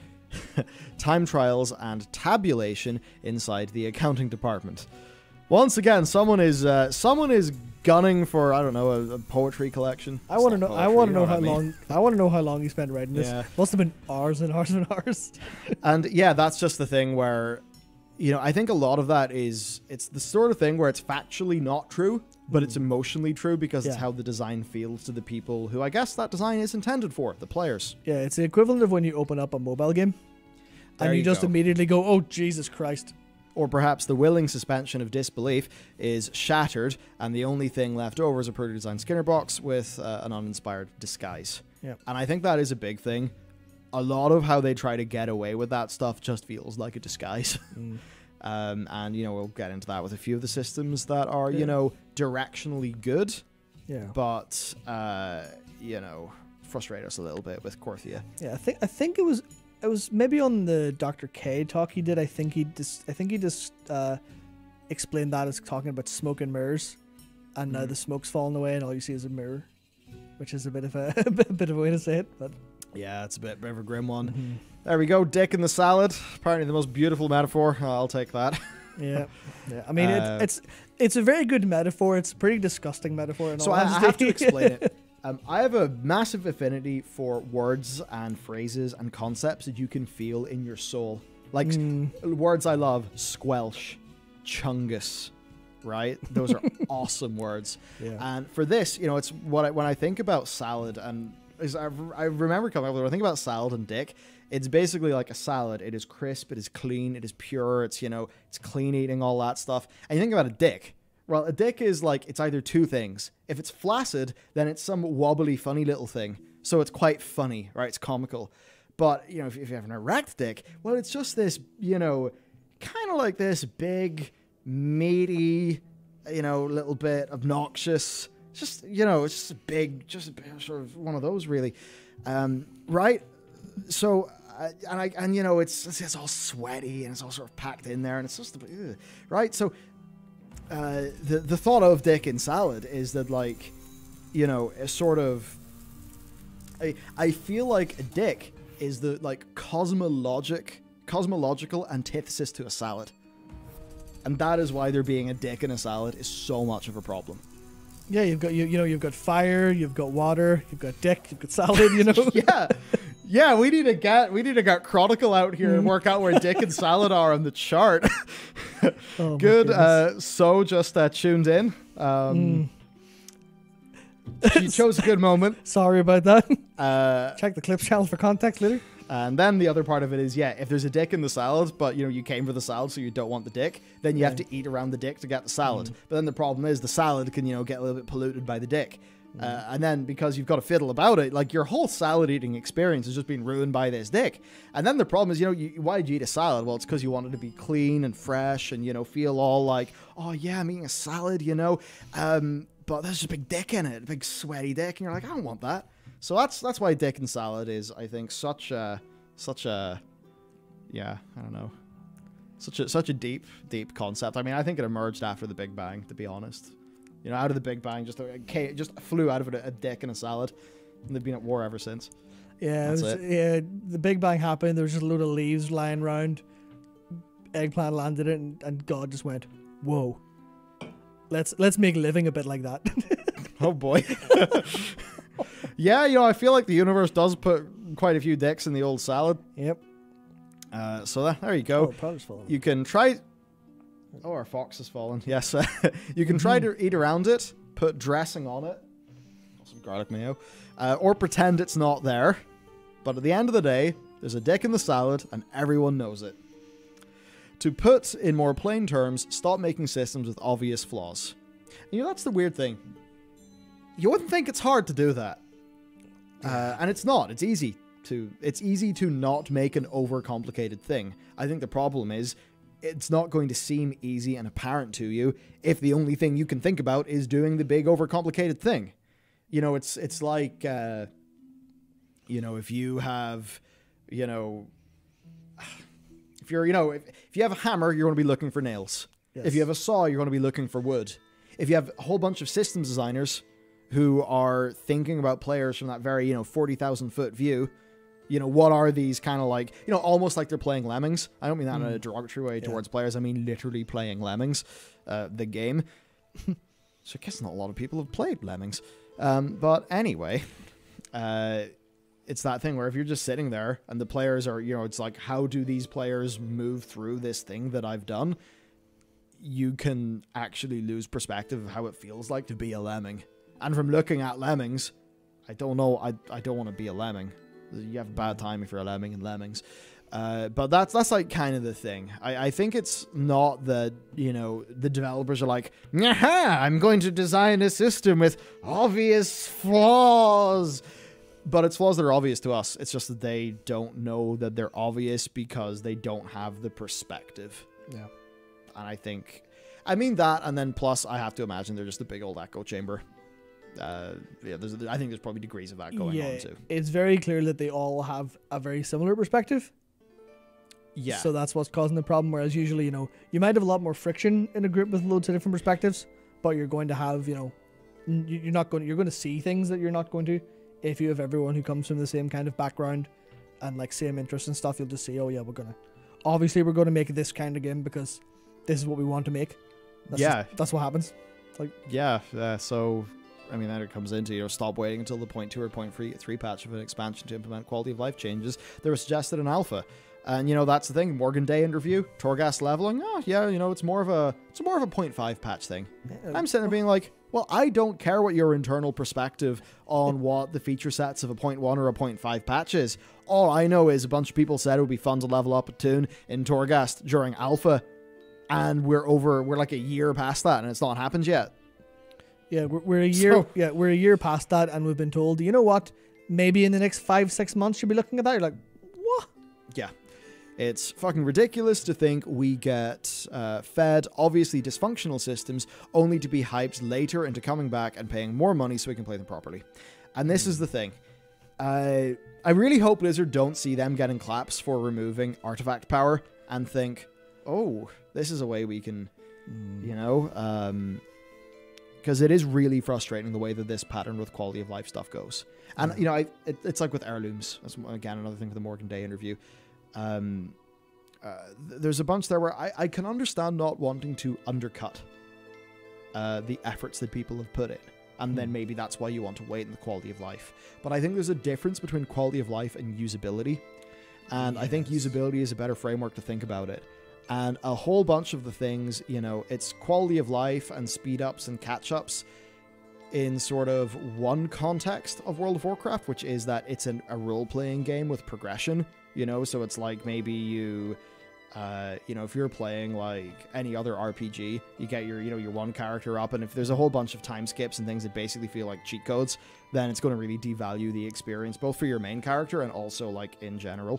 time trials and tabulation inside the accounting department. Once again, someone is gunning for, I don't know, a poetry collection.
I want to know. I want to know how long. I want to know how long you spent writing this. Must have been hours and hours and hours.
And yeah, that's just the thing where, you know, I think a lot of that is, it's the sort of thing where it's factually not true, but it's emotionally true because it's how the design feels to the people who I guess that design is intended for, the players.
Yeah, it's the equivalent of when you open up a mobile game and you just immediately go, "Oh, Jesus Christ."
Or perhaps the willing suspension of disbelief is shattered, and the only thing left over is a poorly designed Skinner box with an uninspired disguise.
Yep.
And I think that is a big thing. A lot of how they try to get away with that stuff just feels like a disguise. And, you know, we'll get into that with a few of the systems that are, you know, directionally good, but, you know, frustrate us a little bit with Korthia.
Yeah, I think it was maybe on the Dr. K talk he did. I think he just explained that as talking about smoke and mirrors, and now the smoke's falling away and all you see is a mirror, which is a bit of a way to say it. But
yeah, it's a bit of a grim one. There we go, dick in the salad. Apparently the most beautiful metaphor. I'll take that.
yeah. I mean, it's a very good metaphor. It's a pretty disgusting metaphor. In
so
all
I
honesty.
have to explain it. I have a massive affinity for words and phrases and concepts that you can feel in your soul. Like words I love, squelch, chungus, right? Those are awesome words. Yeah. And for this, you know, it's what when I think about salad, and I remember coming up with, when I think about salad and dick, it's basically like a salad. It is crisp, it is clean, it is pure, it's, you know, it's clean eating, all that stuff. And you think about a dick. Well, a dick is like, it's either two things. If it's flaccid, then it's some wobbly, funny little thing. So it's quite funny, right? It's comical. But, you know, if you have an erect dick, well, it's just this, you know, kind of like this big, meaty, you know, little bit obnoxious. Just, you know, it's just a big, sort of one of those, really. Right? So, and you know, it's all sweaty and it's all sort of packed in there and it's just, right? So, the thought of dick in salad is that, like, you know, a sort of, I feel like a dick is the, like, cosmological antithesis to a salad, and that is why there being a dick in a salad is so much of a problem.
Yeah, you've got you've got fire, you've got water, you've got dick, you've got salad. You know. Yeah. We need to get Chronicle out here and work out where dick and salad are on the chart. Oh, good. So just tuned in. You chose a good moment. Sorry about that. Check the clips channel for context later.
And then the other part of it is, yeah, if there's a dick in the salad, but, you know, you came for the salad, so you don't want the dick, then you have to eat around the dick to get the salad. But then the problem is the salad can, you know, get a little bit polluted by the dick. And then because you've got to fiddle about it, like, your whole salad eating experience has just been ruined by this dick. And then the problem is, you know, why did you eat a salad? Well, it's because you wanted to be clean and fresh and, you know, feel all like, oh yeah, I'm eating a salad, you know. But there's just a big dick in it, a big sweaty dick, and you're like, I don't want that. So that's why dick and salad is, I think, such a yeah, I don't know, such a deep concept. I mean, I think it emerged after the Big Bang, to be honest. You know, out of the Big Bang, just flew out of it a dick and a salad, and they've been at war ever since.
Yeah, the Big Bang happened. There was just a load of leaves lying around. Eggplant landed it, and God just went, "Whoa, let's make living a bit like that."
Oh boy. Yeah, you know, I feel like the universe does put quite a few dicks in the old salad.
Yep.
So there you go.
Oh, powder's fallen.
You can try. Oh, our fox has fallen. Yes. You can try to eat around it, put dressing on it, some garlic mayo, or pretend it's not there. But at the end of the day, there's a dick in the salad, and everyone knows it. To put in more plain terms, stop making systems with obvious flaws. And, that's the weird thing. You wouldn't think it's hard to do that. And it's not. It's easy to not make an overcomplicated thing. I think the problem is it's not going to seem easy and apparent to you if the only thing you can think about is doing the big overcomplicated thing. It's like, if you have, if you have a hammer, you're going to be looking for nails. Yes. If you have a saw, you're going to be looking for wood. If you have a whole bunch of systems designers who are thinking about players from that very, 40,000 foot view, what are these kind of like, almost like they're playing Lemmings. I don't mean that in a derogatory way towards players. I mean literally playing Lemmings, the game. So I guess not a lot of people have played Lemmings. But anyway, it's that thing where if you're just sitting there and the players are, it's like, how do these players move through this thing that I've done? You can actually lose perspective of how it feels like to be a lemming. And from looking at lemmings, I don't know, I don't want to be a lemming. You have a bad time if you're a lemming in Lemmings. But that's like kind of the thing. I think it's not that, the developers are like, "Aha, I'm going to design a system with obvious flaws." But it's flaws that are obvious to us. It's just that they don't know that they're obvious because they don't have the perspective.
Yeah.
And I mean that, and then plus I have to imagine they're just a big old echo chamber. I think there's probably degrees of that going on too.
It's very clear that they all have a very similar perspective.
Yeah.
So that's what's causing the problem. Whereas usually, you might have a lot more friction in a group with loads of different perspectives, but you're going to have, you're going to see things that you're not going to. If you have everyone who comes from the same kind of background and like same interests and stuff, you'll just see, oh yeah, we're going to make this kind of game because this is what we want to make. That's what happens.
So I mean, then it comes into, stop waiting until the 0.2 or 0.3 patch of an expansion to implement quality of life changes that were suggested in alpha. And, that's the thing. Morgan Day interview, Torghast leveling. It's more of a 0.5 patch thing. Yeah. I'm sitting there being like, well, I don't care what your internal perspective on what the feature sets of a 0.1 or a 0.5 patch is. All I know is a bunch of people said it would be fun to level up a tune in Torghast during alpha. And we're like a year past that and it's not happened yet.
Yeah, we're a year. We're a year past that, and we've been told, you know what? Maybe in the next 5-6 months you'll be looking at that. You're like, what?
Yeah, it's fucking ridiculous to think we get fed obviously dysfunctional systems only to be hyped later into coming back and paying more money so we can play them properly. And this is the thing. I really hope Blizzard don't see them getting claps for removing artifact power and think, oh, this is a way we can, because it is really frustrating the way that this pattern with quality of life stuff goes. And, it's like with heirlooms. That's, again, another thing for the Morgan Day interview. There's a bunch there where I can understand not wanting to undercut the efforts that people have put in. And then maybe that's why you want to wait in the quality of life. But I think there's a difference between quality of life and usability. And I think usability is a better framework to think about it. And a whole bunch of the things, it's quality of life and speed ups and catch ups in sort of one context of World of Warcraft, which is that it's a role-playing game with progression, so it's like maybe you, if you're playing like any other RPG, you get your one character up, and if there's a whole bunch of time skips and things that basically feel like cheat codes, then it's going to really devalue the experience, both for your main character and also like in general.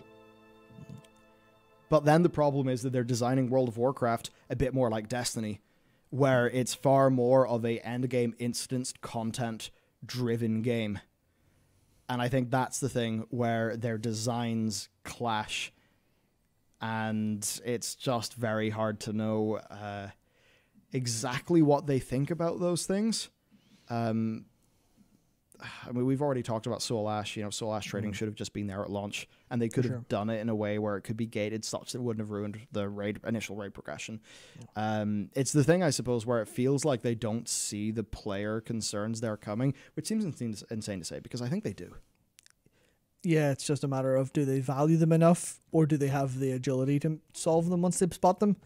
But then the problem is that they're designing World of Warcraft a bit more like Destiny, where it's far more of a endgame instanced content driven game. And I think that's the thing where their designs clash, and it's just very hard to know exactly what they think about those things. I mean, we've already talked about Soul Ash. Soul Ash trading should have just been there at launch, and they could have done it in a way where it could be gated such that it wouldn't have ruined the initial raid progression. It's the thing, I suppose, where it feels like they don't see the player concerns that are coming, which seems insane to say, because I think they do.
Yeah, it's just a matter of, do they value them enough, or do they have the agility to solve them once they spot them?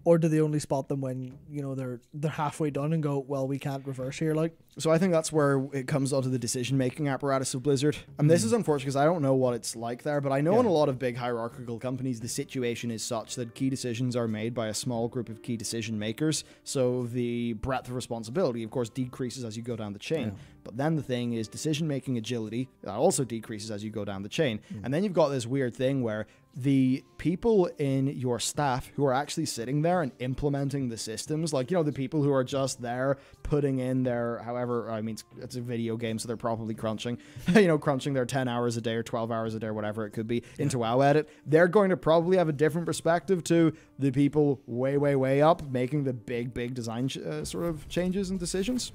Or do they only spot them when, you know, they're halfway done and go, well, we can't reverse here, like?
So I think that's where it comes onto the decision-making apparatus of Blizzard. And this is unfortunate because I don't know what it's like there, but I know in a lot of big hierarchical companies, the situation is such that key decisions are made by a small group of key decision makers. So the breadth of responsibility, of course, decreases as you go down the chain. But then the thing is decision-making agility, that also decreases as you go down the chain. And then you've got this weird thing where the people in your staff who are actually sitting there and implementing the systems, like, you know, the people who are just there putting in their, however, I mean, it's a video game, so they're probably crunching, you know, crunching their 10 hours a day or 12 hours a day or whatever it could be into WoW Edit. They're going to probably have a different perspective to the people way, way, way up making the big design sort of changes and decisions.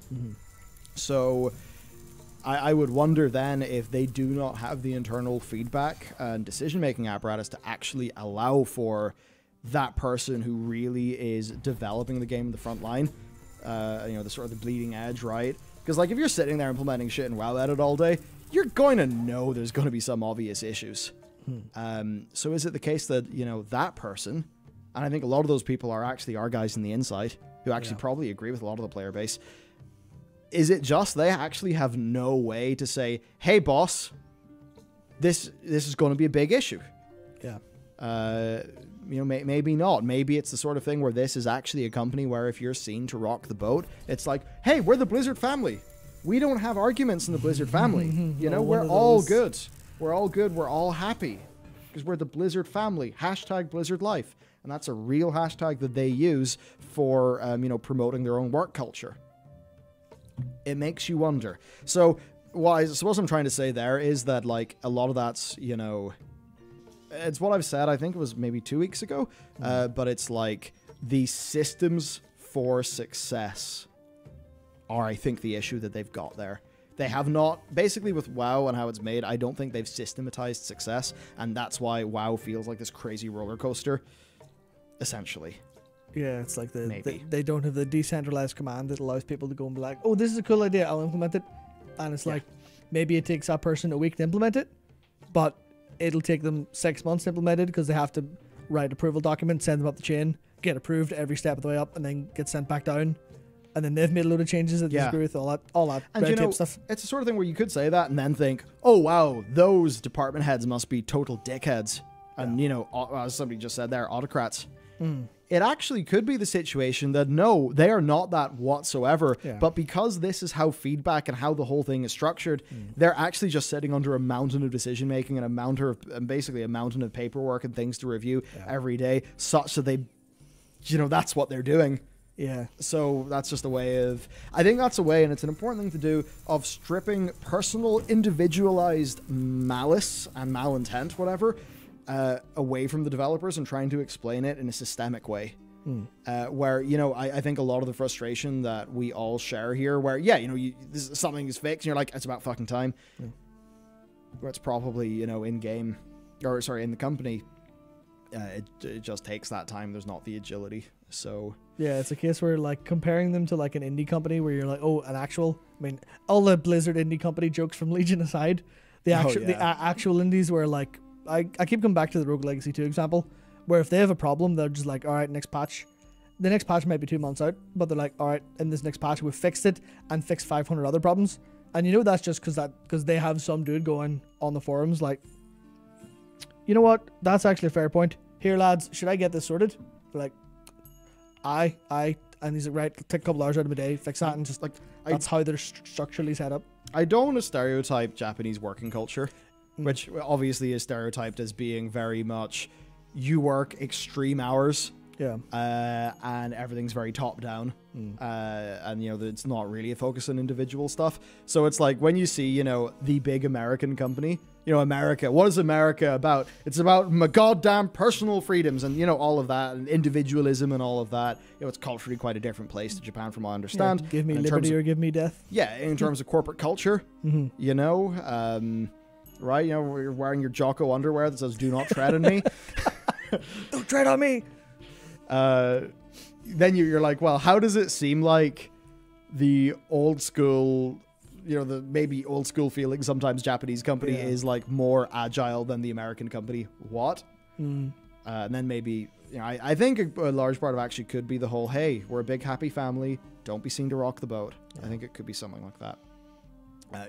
So I would wonder then if they do not have the internal feedback and decision-making apparatus to actually allow for that person who really is developing the game in the front line, you know, the sort of the bleeding edge, right? Because, like, if you're sitting there implementing shit in WoW Edit all day, you're going to know there's going to be some obvious issues. So is it the case that, you know, that person, and I think a lot of those people are actually our guys in the inside, who actually probably agree with a lot of the player base, is it just they actually have no way to say, hey, boss, this is going to be a big issue? You know, maybe not. Maybe it's the sort of thing where this is actually a company where if you're seen to rock the boat, it's like, hey, we're the Blizzard family. We don't have arguments in the Blizzard family. You know, we're all good. We're all good. We're all happy because we're the Blizzard family. Hashtag Blizzard Life. And that's a real hashtag that they use for, you know, promoting their own work culture. It makes you wonder. So what I suppose I'm trying to say there is that, like, a lot of that's, you know, it's what I've said, I think it was maybe 2 weeks ago, but it's like the systems for success are, I think, the issue that they've got there. They have not, basically with WoW and how it's made, I don't think they've systematized success, and that's why WoW feels like this crazy roller coaster, essentially.
Yeah, it's like they don't have the decentralized command that allows people to go and be like, oh, this is a cool idea, I'll implement it. And it's like, maybe it takes that person a week to implement it, but it'll take them 6 months to implement it because they have to write approval documents, send them up the chain, get approved every step of the way up, and then get sent back down. And then they've made a load of changes that disagree with all that
and
red tape stuff.
It's the sort of thing where you could say that and then think, oh, wow, those department heads must be total dickheads. And, you know, as somebody just said there, autocrats. It actually could be the situation that, no, they are not that whatsoever. But because this is how feedback and how the whole thing is structured, they're actually just sitting under a mountain of decision making and basically a mountain of paperwork and things to review every day, such that they, you know, that's what they're doing. So that's just a way of, I think that's a way, and it's an important thing to do, of stripping personal, individualized malice and malintent, whatever, away from the developers and trying to explain it in a systemic way. Where, you know, I think a lot of the frustration that we all share here, where, yeah, you know, something is fixed and you're like, it's about fucking time. Where it's probably, you know, in game, or sorry, in the company, it just takes that time. There's not the agility. So
yeah, it's a case where, like, comparing them to like an indie company where you're like, oh, an actual, I mean, all the Blizzard indie company jokes from Legion aside, the actual indies where, like, I keep coming back to the Rogue Legacy 2 example, where if they have a problem, they're just like, all right, next patch. The next patch might be 2 months out, but they're like, all right, in this next patch, we've fixed it and fixed 500 other problems. And you know that's just because they have some dude going on the forums like, you know what? That's actually a fair point. Here, lads, should I get this sorted? They're like, aye. And he's like, right, take a couple hours out of my day, fix that, and just like, that's how they're structurally set up.
I don't want to stereotype Japanese working culture, which obviously is stereotyped as being very much, you work extreme hours, and everything's very top down, and, you know, it's not really a focus on individual stuff. So it's like when you see, you know, the big American company, you know, America, what is America about? It's about my goddamn personal freedoms and, you know, all of that, and individualism and all of that. You know, it's culturally quite a different place to Japan from what I understand.
Give me liberty or give me death.
Yeah, in terms of corporate culture, you know, right? You know, you're wearing your Jocko underwear that says, do not tread on me.
Don't tread on me.
Then you're like, well, how does it seem like the old school, you know, the maybe old school feeling sometimes Japanese company is like more agile than the American company? What? And then maybe, you know, I think a large part of actually could be the whole, hey, we're a big happy family, don't be seen to rock the boat. I think it could be something like that.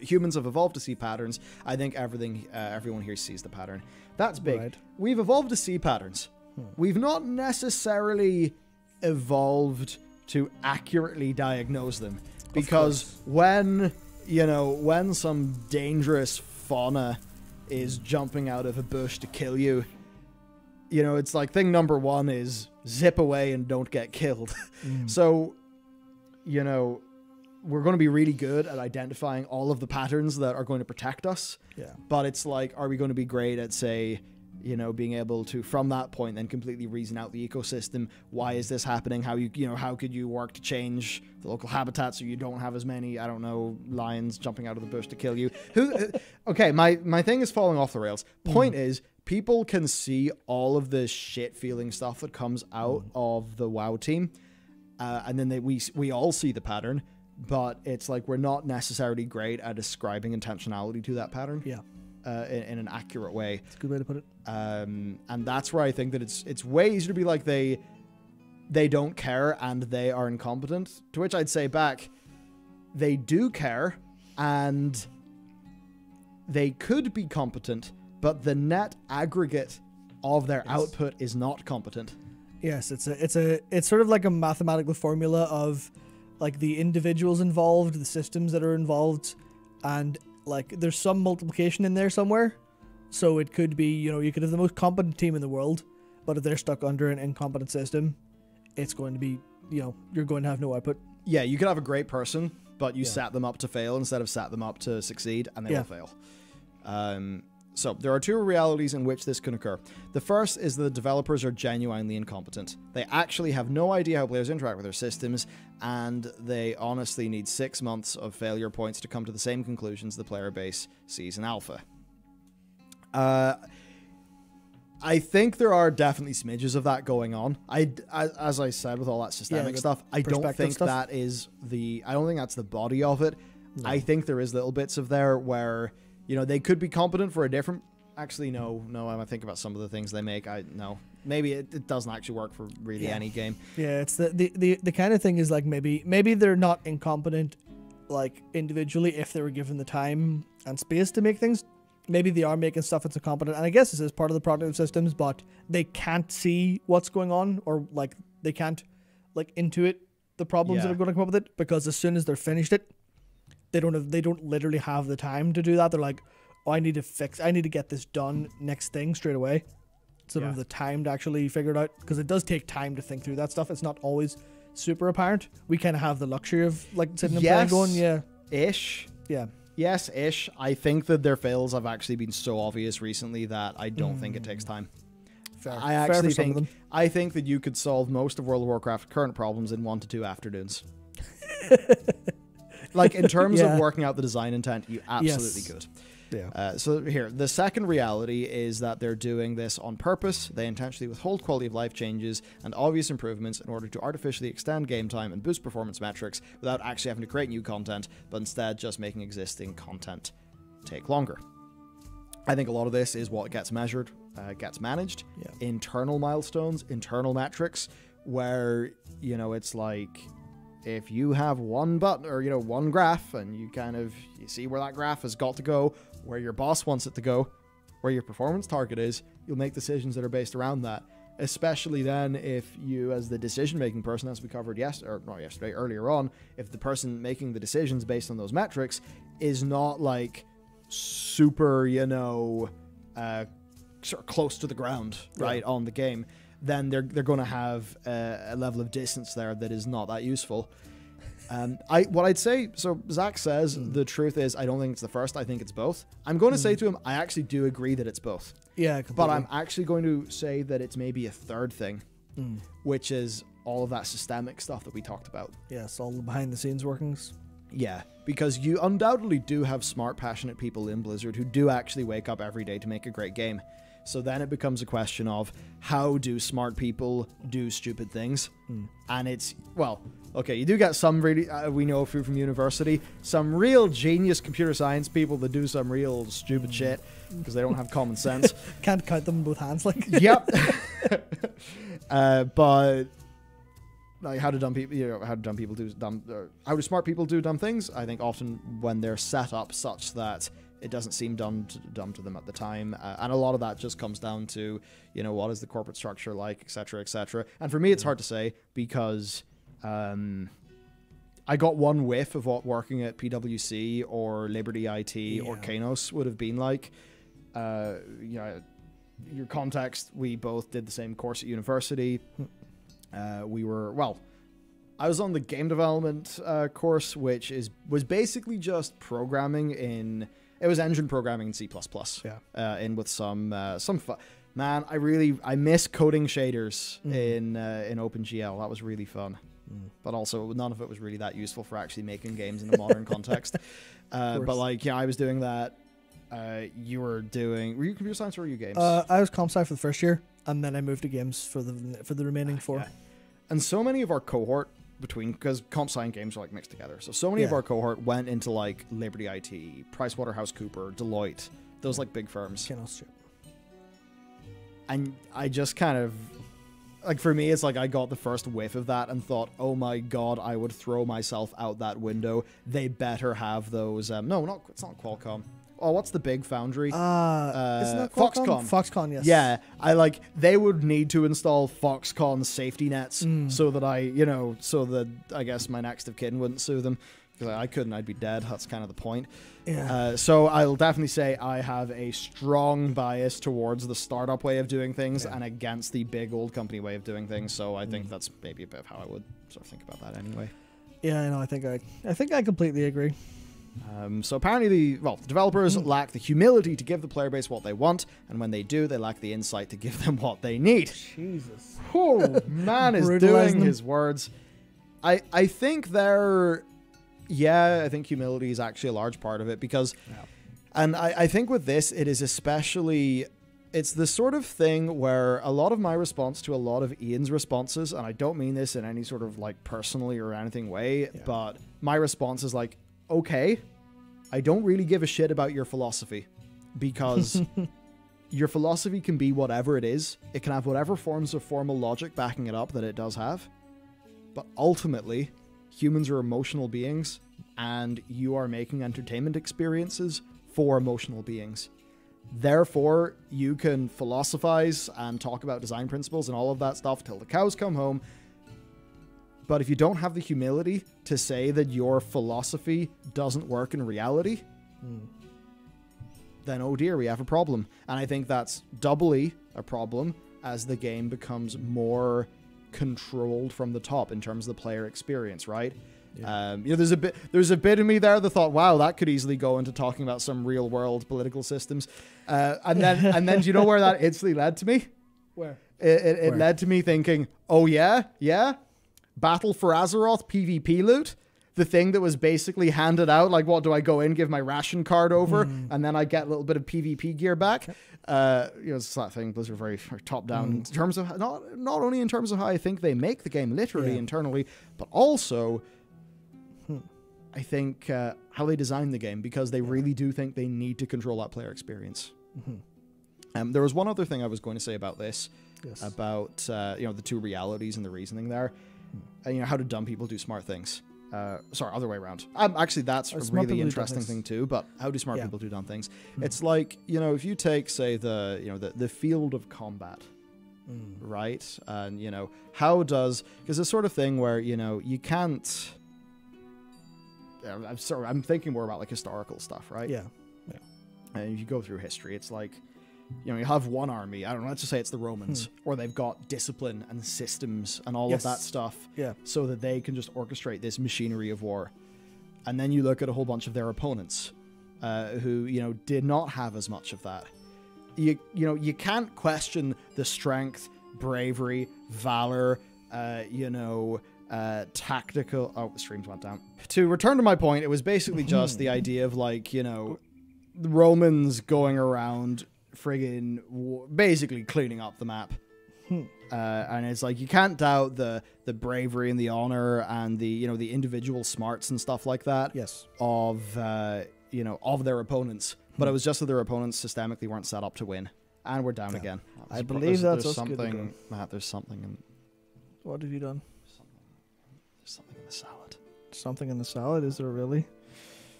Humans have evolved to see patterns. I think everyone here sees the pattern. That's big.
Right.
We've evolved to see patterns. We've not necessarily evolved to accurately diagnose them, because when some dangerous fauna is jumping out of a bush to kill you, you know, it's like thing number one is zip away and don't get killed. So, you know, we're going to be really good at identifying all of the patterns that are going to protect us.
Yeah.
But it's like, are we going to be great at, say, you know, being able to, from that point, then completely reason out the ecosystem? Why is this happening? How could you work to change the local habitat so you don't have as many, I don't know, lions jumping out of the bush to kill you? Okay, my thing is falling off the rails. Point is, people can see all of the shit-feeling stuff that comes out of the WoW team, and then we all see the pattern. But it's like we're not necessarily great at ascribing intentionality to that pattern.
Yeah.
In an accurate way.
That's a good way to put it.
And that's where I think that it's way easier to be like they don't care and they are incompetent. To which I'd say back, they do care and they could be competent, but the net aggregate of their output is not competent.
Yes, it's sort of like a mathematical formula of like the individuals involved, the systems that are involved, and like there's some multiplication in there somewhere. So it could be, you know, you could have the most competent team in the world, but if they're stuck under an incompetent system, it's going to be, you know, you're going to have no output.
Yeah, you could have a great person, but you set them up to fail instead of set them up to succeed, and they will fail. So there are two realities in which this can occur. The first is that the developers are genuinely incompetent. They actually have no idea how players interact with their systems, and they honestly need 6 months of failure points to come to the same conclusions the player base sees in alpha. I think there are definitely smidges of that going on. As I said, with all that systemic stuff, I don't think that is I don't think that's the body of it. No. I think there is little bits of there where, you know, they could be competent for a different... Actually, no. I think about some of the things they make. Maybe it doesn't actually work for really any game.
Yeah, it's the kind of thing is like maybe they're not incompetent, like individually, if they were given the time and space to make things. Maybe they are making stuff that's incompetent, and I guess this is part of the product of systems, but they can't see what's going on, or like they can't like intuit the problems that are going to come up with it, because as soon as they're finished it, they don't literally have the time to do that. They're like, oh, I need to get this done next thing straight away. So they don't have the time to actually figure it out, because it does take time to think through that stuff. It's not always super apparent. We kind of have the luxury of like sitting and playing going, ish. Yeah.
Yes, ish. I think that their fails have actually been so obvious recently that I don't think it takes time.
Fair.
I think that you could solve most of World of Warcraft's current problems in 1 to 2 afternoons. Like in terms of working out the design intent, you absolutely could.
Yeah.
So here, the second reality is that they're doing this on purpose. They intentionally withhold quality of life changes and obvious improvements in order to artificially extend game time and boost performance metrics without actually having to create new content, but instead just making existing content take longer. I think a lot of this is what gets measured, gets managed.
Yeah.
Internal milestones, internal metrics, where, you know, it's like, if you have one button or, you know, one graph and you see where that graph has got to go, where your boss wants it to go, where your performance target is, you'll make decisions that are based around that. Especially then if you, as the decision-making person, as we covered earlier on, if the person making the decisions based on those metrics is not like super, you know, sort of close to the ground, right, on the game, then they're going to have a level of distance there that is not that useful. What I'd say, so Zach says the truth is I don't think it's the first, I think it's both. I'm going to say to him, I actually do agree that it's both.
Yeah, completely.
But I'm actually going to say that it's maybe a third thing, which is all of that systemic stuff that we talked about.
Yes, all the behind the scenes workings.
Yeah, because you undoubtedly do have smart, passionate people in Blizzard who do actually wake up every day to make a great game. So then it becomes a question of, how do smart people do stupid things? And it's, well, okay, you do get some really, we know from university, some real genius computer science people that do some real stupid shit because they don't have common sense.
Can't count them in both hands, like.
Yep. But like, how do dumb people, how do dumb people do how do smart people do dumb things? I think often when they're set up such that it doesn't seem dumb to them at the time, and a lot of that just comes down to, what is the corporate structure like, etc., etc. And for me, it's hard to say because I got one whiff of what working at PwC or Liberty IT or Kanos would have been like. Your context, we both did the same course at university. I was on the game development course, which was basically just programming it was engine programming in C++. In with some fun. Man, I miss coding shaders in OpenGL. That was really fun. But also none of it was really that useful for actually making games in a modern context. But I was doing that. Were you computer science or were you games?
I was comp sci for the first year, and then I moved to games for the remaining 4.
Yeah. And so many of our cohort because comp sci and games are like mixed together. So many of our cohort went into like Liberty IT, PricewaterhouseCoopers, Deloitte, those like big firms. And I just kind of, like, for me, it's like I got the first whiff of that and thought, oh my god, I would throw myself out that window. They better have those. It's not Qualcomm. Oh, what's the big foundry?
Isn't that Qualcomm? Foxconn, yes.
Yeah, they would need to install Foxconn safety nets so that I guess my next of kin wouldn't sue them. Because I couldn't, I'd be dead. That's kind of the point.
Yeah.
So I'll definitely say I have a strong bias towards the startup way of doing things and against the big old company way of doing things. So I think that's maybe a bit of how I would sort of think about that anyway.
Yeah, I know. I think I completely agree.
So apparently the developers lack the humility to give the player base what they want, and when they do, they lack the insight to give them what they need.
Jesus.
Oh, man is doing his words. I think I think humility is actually a large part of it because, and I think with this, it is especially, it's the sort of thing where a lot of my response to a lot of Ian's responses, and I don't mean this in any sort of like personally or anything way, but my response is like, okay, I don't really give a shit about your philosophy because your philosophy can be whatever it is. It can have whatever forms of formal logic backing it up that it does have. But ultimately, humans are emotional beings and you are making entertainment experiences for emotional beings. Therefore, you can philosophize and talk about design principles and all of that stuff till the cows come home. But if you don't have the humility to say that your philosophy doesn't work in reality, then oh dear, we have a problem. And I think that's doubly a problem as the game becomes more controlled from the top in terms of the player experience, right? Yeah. There's a bit of me there that thought, wow, that could easily go into talking about some real world political systems. And then do you know where that instantly led to me?
Where?
It led to me thinking, oh yeah? Battle for Azeroth PvP loot, the thing that was basically handed out, like, what do I go in, give my ration card over, and then I get a little bit of PvP gear back. It's that thing. Those are very top down in terms of not only in terms of how I think they make the game literally internally, but also I think how they design the game, because they really do think they need to control that player experience. There was one other thing I was going to say about this, about the two realities and the reasoning there. How do dumb people do smart things? Sorry, other way around. Actually, that's a really interesting thing too. But how do smart people do dumb things? It's like, if you take, say, the field of combat, right? And how does, because it's sort of thing where you can't. I'm thinking more about like historical stuff, right?
Yeah.
And if you go through history, it's like, you have one army, I don't know, let's just say it's the Romans, or they've got discipline and systems and all of that stuff, so that they can just orchestrate this machinery of war. And then you look at a whole bunch of their opponents, who, did not have as much of that. You can't question the strength, bravery, valor, tactical... Oh, the streams went down. To return to my point, it was basically just the idea of, like, the Romans going around friggin' basically cleaning up the map. And it's like, you can't doubt the bravery and the honor and the the individual smarts and stuff like that of their opponents. But it was just that their opponents systemically weren't set up to win. And we're down again.
I believe that's us
something,
good to go.
Matt, there's something in...
What have you done?
There's something in the salad.
Something in the salad? Is there really?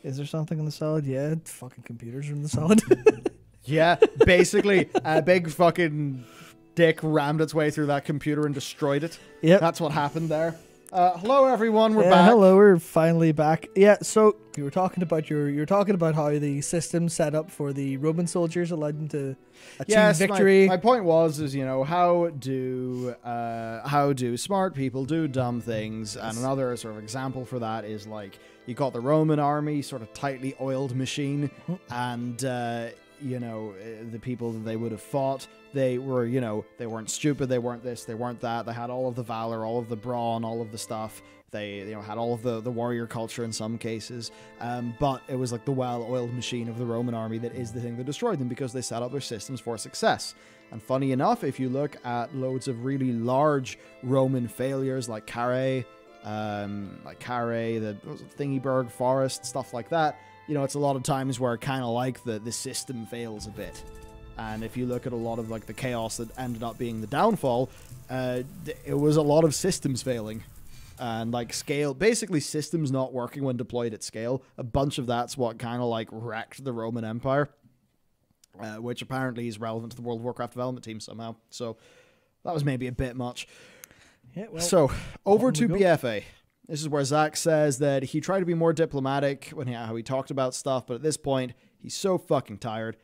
Is there something in the salad? Yeah, fucking computers are in the salad.
Yeah, basically, a big fucking dick rammed its way through that computer and destroyed it.
Yep.
That's what happened there. Hello, everyone. We're back.
Hello, we're finally back. Yeah, so you were talking about how the system set up for the Roman soldiers allowed them to achieve victory.
My point was, how do smart people do dumb things? Yes. And another sort of example for that is like you got the Roman army, sort of tightly oiled machine, and the people that they would have fought, they were, they weren't stupid, they weren't this, they weren't that, they had all of the valor, all of the brawn, all of the stuff, they, had all of the warrior culture in some cases, but it was like the well-oiled machine of the Roman army that is the thing that destroyed them, because they set up their systems for success. And funny enough, if you look at loads of really large Roman failures like Carrhae, the Thingyburg Forest, stuff like that, it's a lot of times where kind of like the system fails a bit. And if you look at a lot of like the chaos that ended up being the downfall, it was a lot of systems failing. And like scale, basically systems not working when deployed at scale. A bunch of that's what kind of like wrecked the Roman Empire, which apparently is relevant to the World of Warcraft development team somehow. So that was maybe a bit much.
Yeah, well,
so over to BFA. This is where Zach says that he tried to be more diplomatic when how he talked about stuff, but at this point, he's so fucking tired.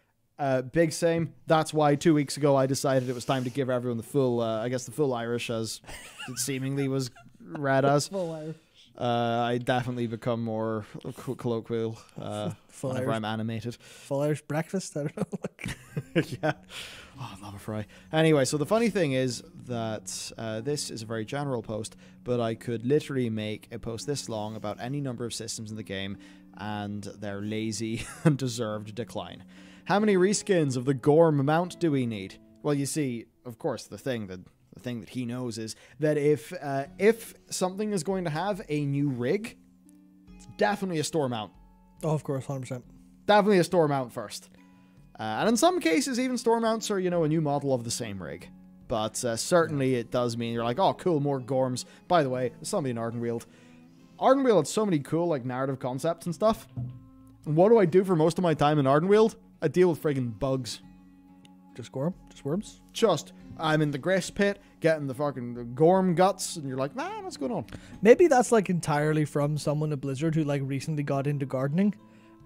Big same. That's why 2 weeks ago I decided it was time to give everyone the full, the full Irish, as it seemingly was read as.
Full Irish.
I definitely become more colloquial whenever Irish. I'm animated.
Full Irish breakfast? I don't know.
Yeah. Oh, I love a fry. Anyway, so the funny thing is that this is a very general post, but I could literally make a post this long about any number of systems in the game and their lazy and deserved decline. How many reskins of the Gorm mount do we need? Well, you see, of course, the thing that he knows is that if something is going to have a new rig, it's definitely a store mount.
Oh, of course, 100%.
Definitely a store mount first. And in some cases, even store mounts are, a new model of the same rig. But certainly it does mean you're like, oh, cool, more Gorms. By the way, there's somebody in Ardenweald. Ardenweald had so many cool, like, narrative concepts and stuff. And what do I do for most of my time in Ardenweald? I deal with friggin' bugs.
Just Gorm? Just worms?
I'm in the grist pit, getting the fucking Gorm guts, and you're like, man, what's going on?
Maybe that's, like, entirely from someone at Blizzard who, like, recently got into gardening.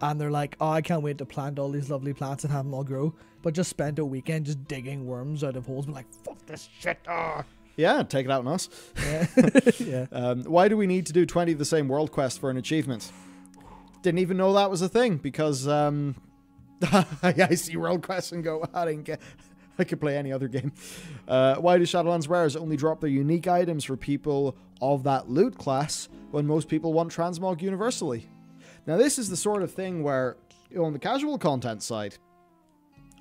And they're like, oh, I can't wait to plant all these lovely plants and have them all grow. But just spent a weekend just digging worms out of holes. But like, fuck this shit. Ah.
Yeah, take it out on us.
Yeah. Yeah.
Why do we need to do 20 of the same world quest for an achievement? Didn't even know that was a thing, because I see world quests and go, I could play any other game. Why do Shadowlands rares only drop their unique items for people of that loot class when most people want transmog universally? Now, this is the sort of thing where, on the casual content side,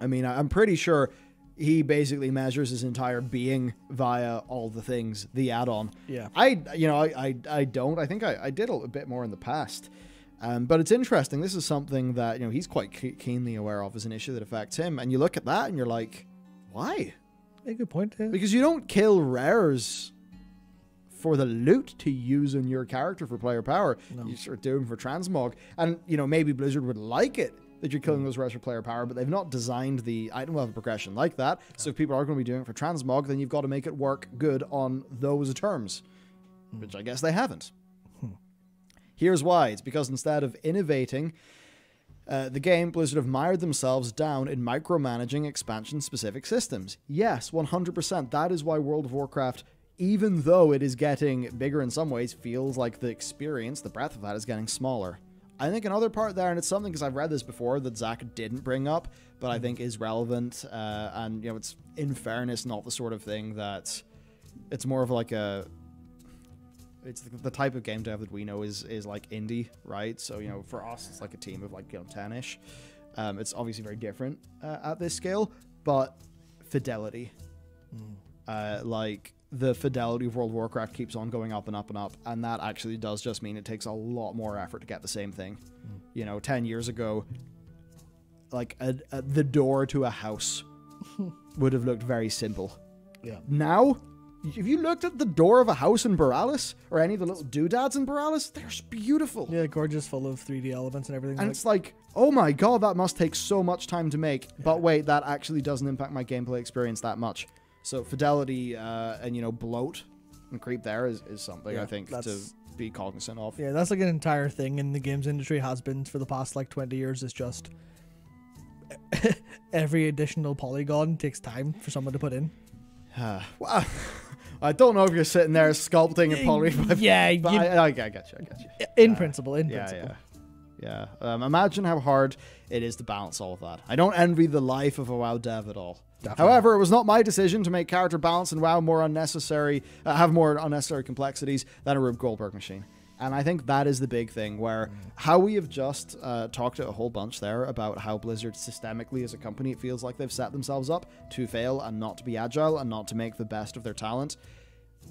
I mean, I'm pretty sure he basically measures his entire being via all the things, the add-on.
Yeah.
I don't. I think I did a bit more in the past. But it's interesting. This is something that, he's quite keenly aware of as an issue that affects him. And you look at that and you're like, why?
A good point, yeah.
Because you don't kill rares for the loot to use on your character for player power. No. You start doing for transmog. And, maybe Blizzard would like it that you're killing those rares for player power, but they've not designed the item level progression like that. Yeah. So if people are going to be doing it for transmog, then you've got to make it work good on those terms, which I guess they haven't. Here's why. It's because instead of innovating the game, Blizzard have mired themselves down in micromanaging expansion-specific systems. Yes, 100%. That is why World of Warcraft, even though it is getting bigger in some ways, feels like the experience, the breadth of that, is getting smaller. I think another part there, and it's something, because I've read this before, that Zach didn't bring up, but I think is relevant, and, it's, in fairness, not the sort of thing that... It's more of like a... It's the type of game dev that we know is like indie, right? So, for us, it's like a team of like, 10-ish. It's obviously very different at this scale, but fidelity. Like, the fidelity of World of Warcraft keeps on going up and up and up, and that actually does just mean it takes a lot more effort to get the same thing. 10 years ago, like, the door to a house would have looked very simple.
Yeah.
Now, if you looked at the door of a house in Borealis, or any of the little doodads in Borealis, they're just beautiful.
Yeah, gorgeous, full of 3D elements and everything.
And it's like, oh my god, that must take so much time to make. Yeah. But wait, that actually doesn't impact my gameplay experience that much. So fidelity and, you know, bloat and creep there is something I think to be cognizant of.
Yeah, that's like an entire thing in the games industry, has been for the past like 20 years. It's just every additional polygon takes time for someone to put in.
Well, I don't know if you're sitting there sculpting a poly.
Yeah,
but I get you.
In principle.
Yeah. Imagine how hard it is to balance all of that. I don't envy the life of a WoW dev at all. Definitely. However, it was not my decision to make character balance in WoW more unnecessary, have more unnecessary complexities than a Rube Goldberg machine. And I think that is the big thing, where how we have just talked a whole bunch there about how Blizzard systemically as a company, it feels like they've set themselves up to fail and not to be agile and not to make the best of their talent.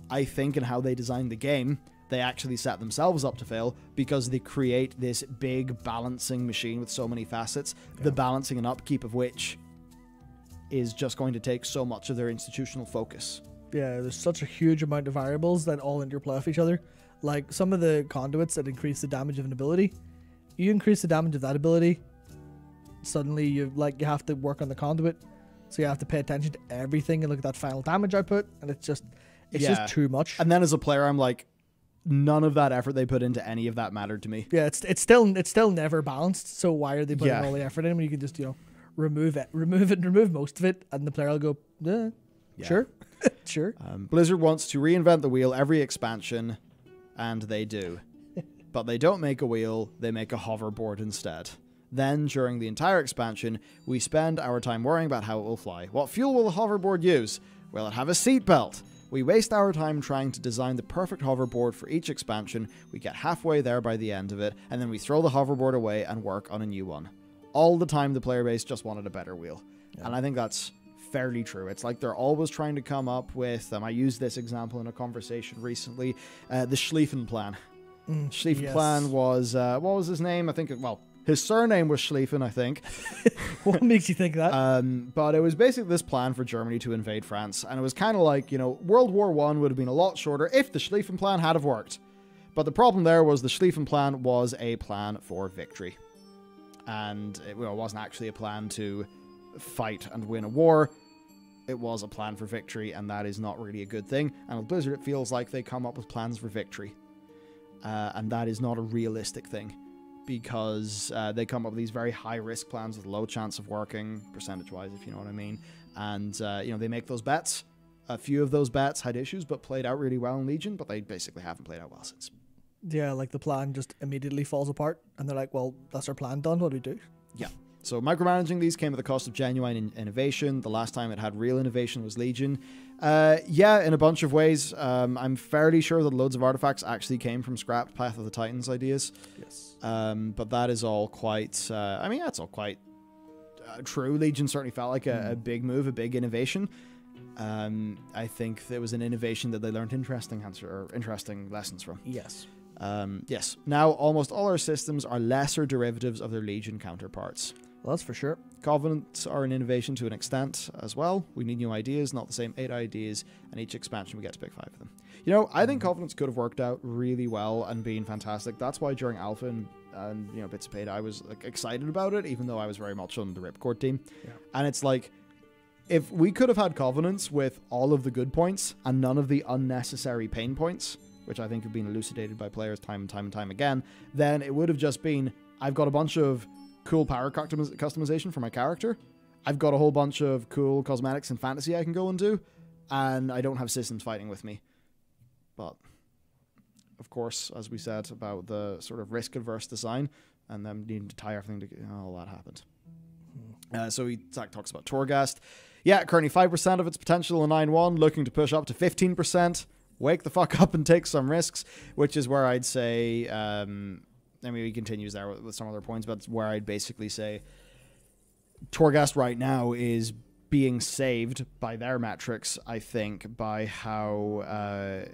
I think in how they designed the game, they actually set themselves up to fail because they create this big balancing machine with so many facets, the balancing and upkeep of which is just going to take so much of their institutional focus.
Yeah, there's such a huge amount of variables that all interplay with each other. Like some of the conduits that increase the damage of an ability, you increase the damage of that ability, suddenly you have to work on the conduit, so you have to pay attention to everything and look at that final damage output, and it's just too much.
And then as a player, I'm like, none of that effort they put into any of that mattered to me.
Yeah, it's still never balanced. So why are they putting all the effort in when you can just remove most of it, and the player will go, sure, sure.
Blizzard wants to reinvent the wheel every expansion. And they do. But they don't make a wheel, they make a hoverboard instead. Then, during the entire expansion, we spend our time worrying about how it will fly. What fuel will the hoverboard use? Will it have a seatbelt? We waste our time trying to design the perfect hoverboard for each expansion, we get halfway there by the end of it, and then we throw the hoverboard away and work on a new one. All the time the player base just wanted a better wheel. Yeah. And I think that's fairly true. It's like they're always trying to come up with, I used this example in a conversation recently, the Schlieffen plan. Schlieffen plan was, what was his name? I think, his surname was Schlieffen, I think.
What makes you think that?
But it was basically this plan for Germany to invade France. And it was kind of like, World War I would have been a lot shorter if the Schlieffen plan had have worked. But the problem there was the Schlieffen plan was a plan for victory. And it wasn't actually a plan to fight and win a war. It was a plan for victory, and that is not really a good thing. And with Blizzard, it feels like they come up with plans for victory. And that is not a realistic thing, because they come up with these very high-risk plans with low chance of working, percentage-wise, if you know what I mean. And, they make those bets. A few of those bets had issues, but played out really well in Legion, but they basically haven't played out well since.
Yeah, like the plan just immediately falls apart, and they're like, well, that's our plan done, what do we do?
Yeah. So micromanaging these came at the cost of genuine innovation. The last time it had real innovation was Legion. In a bunch of ways. I'm fairly sure that loads of artifacts actually came from scrapped Path of the Titans ideas.
Yes.
But that is all quite... that's all quite true. Legion certainly felt like a big move, a big innovation. I think there was an innovation that they learned interesting lessons from.
Yes.
Yes. Now, almost all our systems are lesser derivatives of their Legion counterparts.
Well, that's for sure.
Covenants are an innovation to an extent as well. We need new ideas, not the same 8 ideas, and each expansion we get to pick 5 of them. I think Covenants could have worked out really well and been fantastic. That's why during Alpha and Bits of Paid, I was excited about it, even though I was very much on the Ripcord team. Yeah. And it's like, if we could have had Covenants with all of the good points and none of the unnecessary pain points, which I think have been elucidated by players time and time again, then it would have just been, I've got a bunch of cool power customization for my character, I've got a whole bunch of cool cosmetics and fantasy I can go and do, and I don't have systems fighting with me. But, of course, as we said about the sort of risk-averse design, and them needing to tie everything together, all that happened. So Zach talks about Torghast. Yeah, currently 5% of its potential in 9.1, looking to push up to 15%. Wake the fuck up and take some risks, which is where I'd say, he continues there with some other points, but where I'd basically say Torghast right now is being saved by their metrics, I think, by how,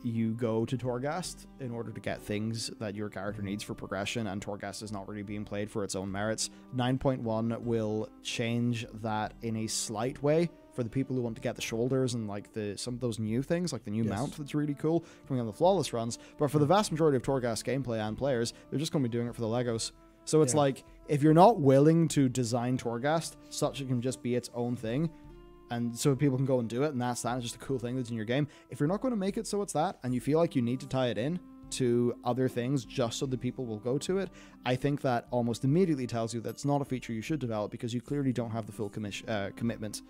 you go to Torghast in order to get things that your character needs for progression, and Torghast is not really being played for its own merits. 9.1 will change that in a slight way for the people who want to get the shoulders and like some of those new things, like the new mount that's really cool from the flawless runs. But for the vast majority of Torghast gameplay and players, they're just going to be doing it for the Legos. So it's like, if you're not willing to design Torghast such it can just be its own thing, and so people can go and do it, and that's that, it's just a cool thing that's in your game. If you're not going to make it so it's that, and you feel like you need to tie it in to other things just so that people will go to it, I think that almost immediately tells you that's not a feature you should develop, because you clearly don't have the full commitment,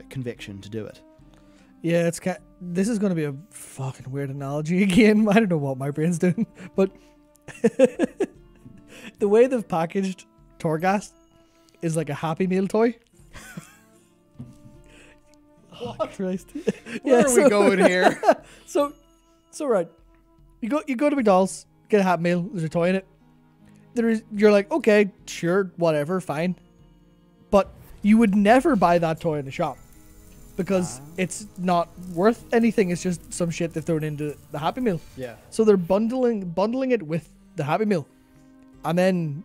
conviction to do it.
Yeah, this is going to be a fucking weird analogy again. I don't know what my brain's doing, but the way they've packaged Torghast is like a Happy Meal toy. Oh, Christ.
Where are we going here?
So right. You go to McDonald's, get a Happy Meal, there's a toy in it. You're like, okay, sure, whatever, fine. But you would never buy that toy in the shop because it's not worth anything. It's just some shit they've thrown into the Happy Meal.
Yeah.
So they're bundling it with the Happy Meal. And then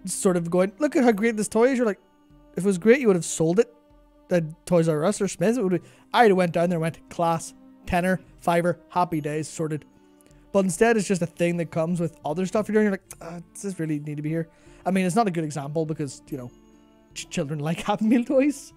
sort of going, look at how great this toy is. You're like, if it was great, you would have sold it at Toys R Us or Smith's. I'd have went down there and went, class, tenner, fiver, happy days, sorted. But instead, it's just a thing that comes with other stuff you're doing. You're like, does this really need to be here? I mean, it's not a good example because, you know, children like Happy Meal toys.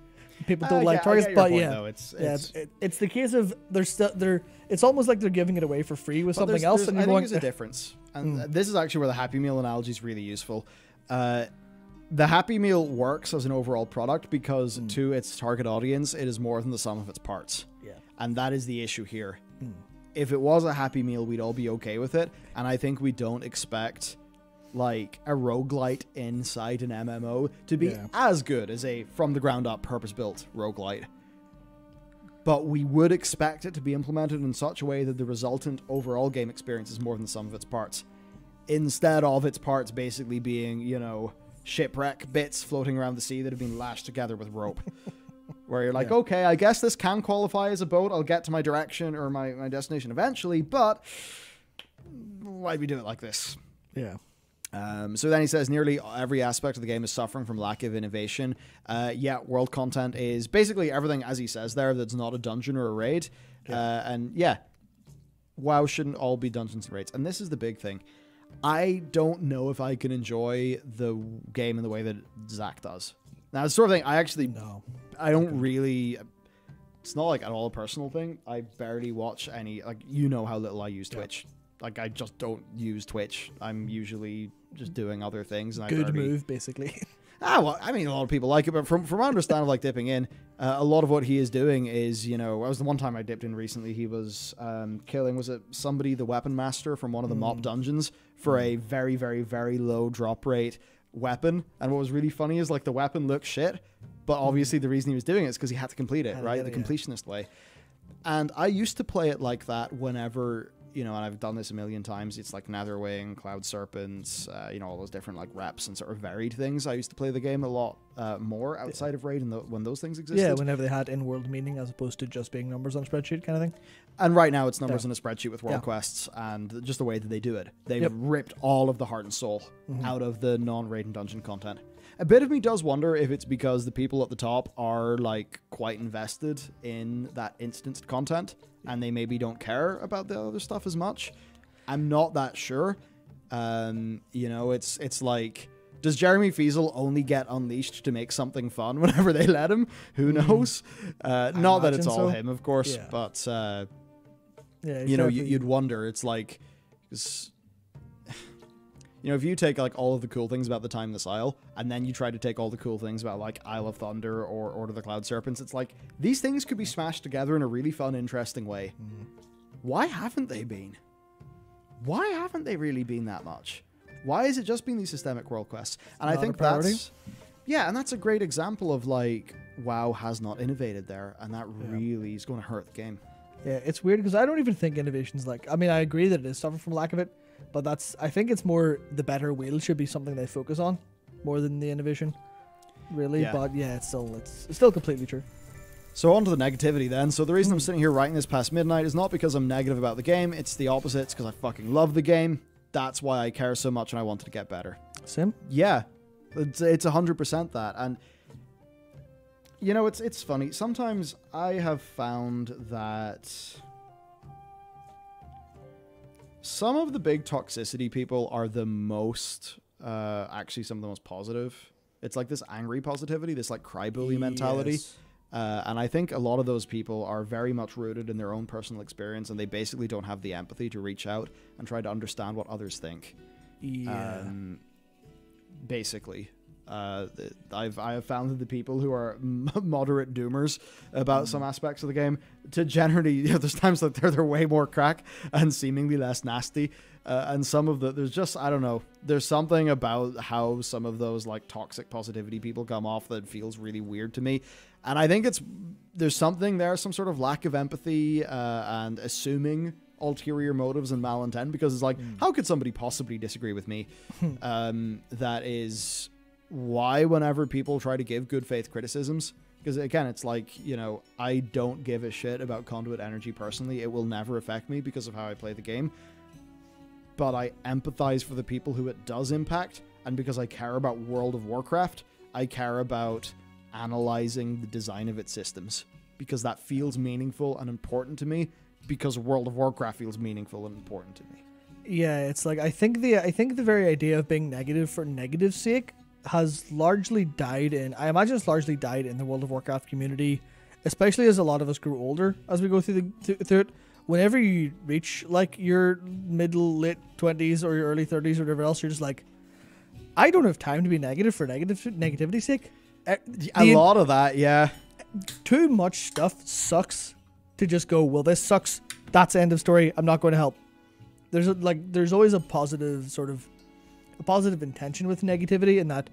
People don't like toys, but
point,
yeah,
though.
It's the case of it's almost like they're giving it away for free with something else. And
I think there's a difference, and this is actually where the Happy Meal analogy is really useful. The Happy Meal works as an overall product because to its target audience, it is more than the sum of its parts.
Yeah,
and that is the issue here. If it was a Happy Meal, we'd all be okay with it, and I think we don't expect like a roguelite inside an MMO to be as good as a from the ground up purpose-built roguelite. But we would expect it to be implemented in such a way that the resultant overall game experience is more than the sum of its parts. Instead of its parts basically being, you know, shipwreck bits floating around the sea that have been lashed together with rope. Where you're like, okay, I guess this can qualify as a boat. I'll get to my direction or my destination eventually, but why'd we do it like this?
Yeah.
So then he says nearly every aspect of the game is suffering from lack of innovation. World content is basically everything, as he says there, that's not a dungeon or a raid. WoW shouldn't all be dungeons and raids. And this is the big thing. I don't know if I can enjoy the game in the way that Zach does. Now, it's the sort of thing I don't really... It's not like at all a personal thing. I barely watch any... Like, you know how little I use Twitch. Like, I just don't use Twitch. I'm usually just doing other things. And
Good move, basically.
Well, I mean, a lot of people like it, but from my understanding of, like, dipping in, a lot of what he is doing is, you know, I was the one time I dipped in recently, he was killing, was it somebody, the weapon master from one of the mop dungeons for a very, very, very low drop rate weapon. And what was really funny is, like, the weapon looked shit, but obviously the reason he was doing it is because he had to complete it, right? The completionist way. And I used to play it like that whenever... You know, and I've done this a million times. It's like Netherwing, Cloud Serpents, you know, all those different like reps and sort of varied things. I used to play the game a lot more outside of Raid when those things existed.
Yeah, whenever they had in-world meaning as opposed to just being numbers on a spreadsheet kind of thing.
And right now it's numbers on a spreadsheet with world quests and just the way that they do it. They've ripped all of the heart and soul out of the non-Raid and dungeon content. A bit of me does wonder if it's because the people at the top are like quite invested in that instanced content and they maybe don't care about the other stuff as much. I'm not that sure. You know, it's like, does Jeremy Fiesel only get unleashed to make something fun whenever they let him? Who knows? Not that it's all him, of course, but you know, you'd wonder. It's like, you know, if you take like all of the cool things about the Timeless Isle, and then you try to take all the cool things about like Isle of Thunder or Order of the Cloud Serpents, it's like these things could be smashed together in a really fun, interesting way. Why haven't they been? Why haven't they really been that much? Why has it just been these systemic world quests? And I think that's and that's a great example of like WoW has not innovated there, and that really is going to hurt the game.
Yeah, it's weird because I don't even think innovation's like. I mean, I agree that it is suffering from lack of it. But I think it's more the better wheel should be something they focus on more than the innovation, really. But yeah, it's still completely true.
So on to the negativity then. So the reason I'm sitting here writing this past midnight is not because I'm negative about the game. It's the opposite. It's because I fucking love the game. That's why I care so much and I wanted to get better.
Sim?
Yeah. It's 100% that. And, you know, it's funny. Sometimes I have found that some of the big toxicity people are the most, actually some of the most positive. It's like this angry positivity, this like crybaby mentality.
Yes.
And I think a lot of those people are very much rooted in their own personal experience, and they basically don't have the empathy to reach out and try to understand what others think.
Yeah.
Basically. I have found that the people who are moderate doomers about some aspects of the game to generally, there's times that they're way more crack and seemingly less nasty. And some of there's just, I don't know, there's something about how some of those like toxic positivity people come off that feels really weird to me. And I think there's something there, some sort of lack of empathy and assuming ulterior motives and malintent, because it's like, how could somebody possibly disagree with me? That is why whenever people try to give good faith criticisms, because again, it's like, I don't give a shit about Conduit Energy personally. It will never affect me because of how I play the game. But I empathize for the people who it does impact, and because I care about World of Warcraft, I care about analyzing the design of its systems, because that feels meaningful and important to me, because World of Warcraft feels meaningful and important to me.
Yeah, it's like I think the very idea of being negative for negative's sake has largely died in. I imagine it's largely died in the World of Warcraft community, especially as a lot of us grew older as we go through it. Whenever you reach like your late 20s or your early 30s or whatever else, you're just like, I don't have time to be negative for negativity's sake.
A lot of that, yeah.
Too much stuff sucks to just go, well, this sucks. That's the end of story. I'm not going to help. There's always a positive intention with negativity, and that,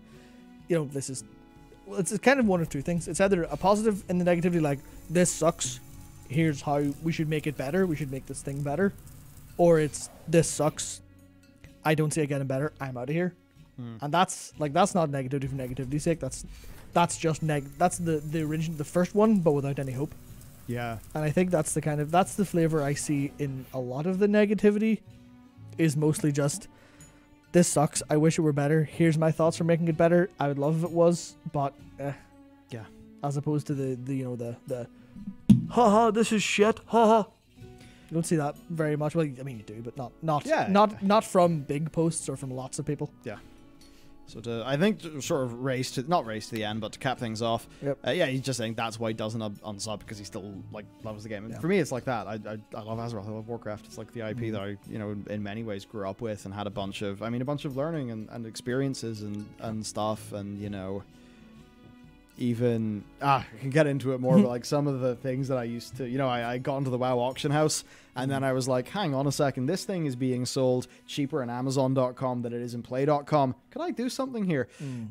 it's kind of one of two things. It's either a positive in the negativity, like, this sucks, here's how we should make it better, we should make this thing better, or it's, this sucks, I don't see it getting better, I'm out of here. And that's not negativity for negativity's sake. That's just that's the first one, but without any hope.
Yeah.
And I think that's the flavor I see in a lot of the negativity, is mostly just, this sucks, I wish it were better, here's my thoughts for making it better, I would love if it was, but
yeah.
As opposed to the haha, this is shit, haha. You don't see that very much. Well, I mean, you do, but not from big posts or from lots of people.
Yeah. So I think to sort of not race to the end, but to cap things off.
Yep.
He's just saying that's why he doesn't unsub, because he still loves the game. And
yeah.
For me, it's like that. I love Azeroth. I love Warcraft. It's like the IP that I in many ways grew up with and had a bunch of learning and experiences and stuff, and even I can get into it more, but like some of the things that I used to, I got into the WoW auction house, and then I was like, hang on a second, this thing is being sold cheaper in Amazon.com than it is in Play.com. Could I do something here?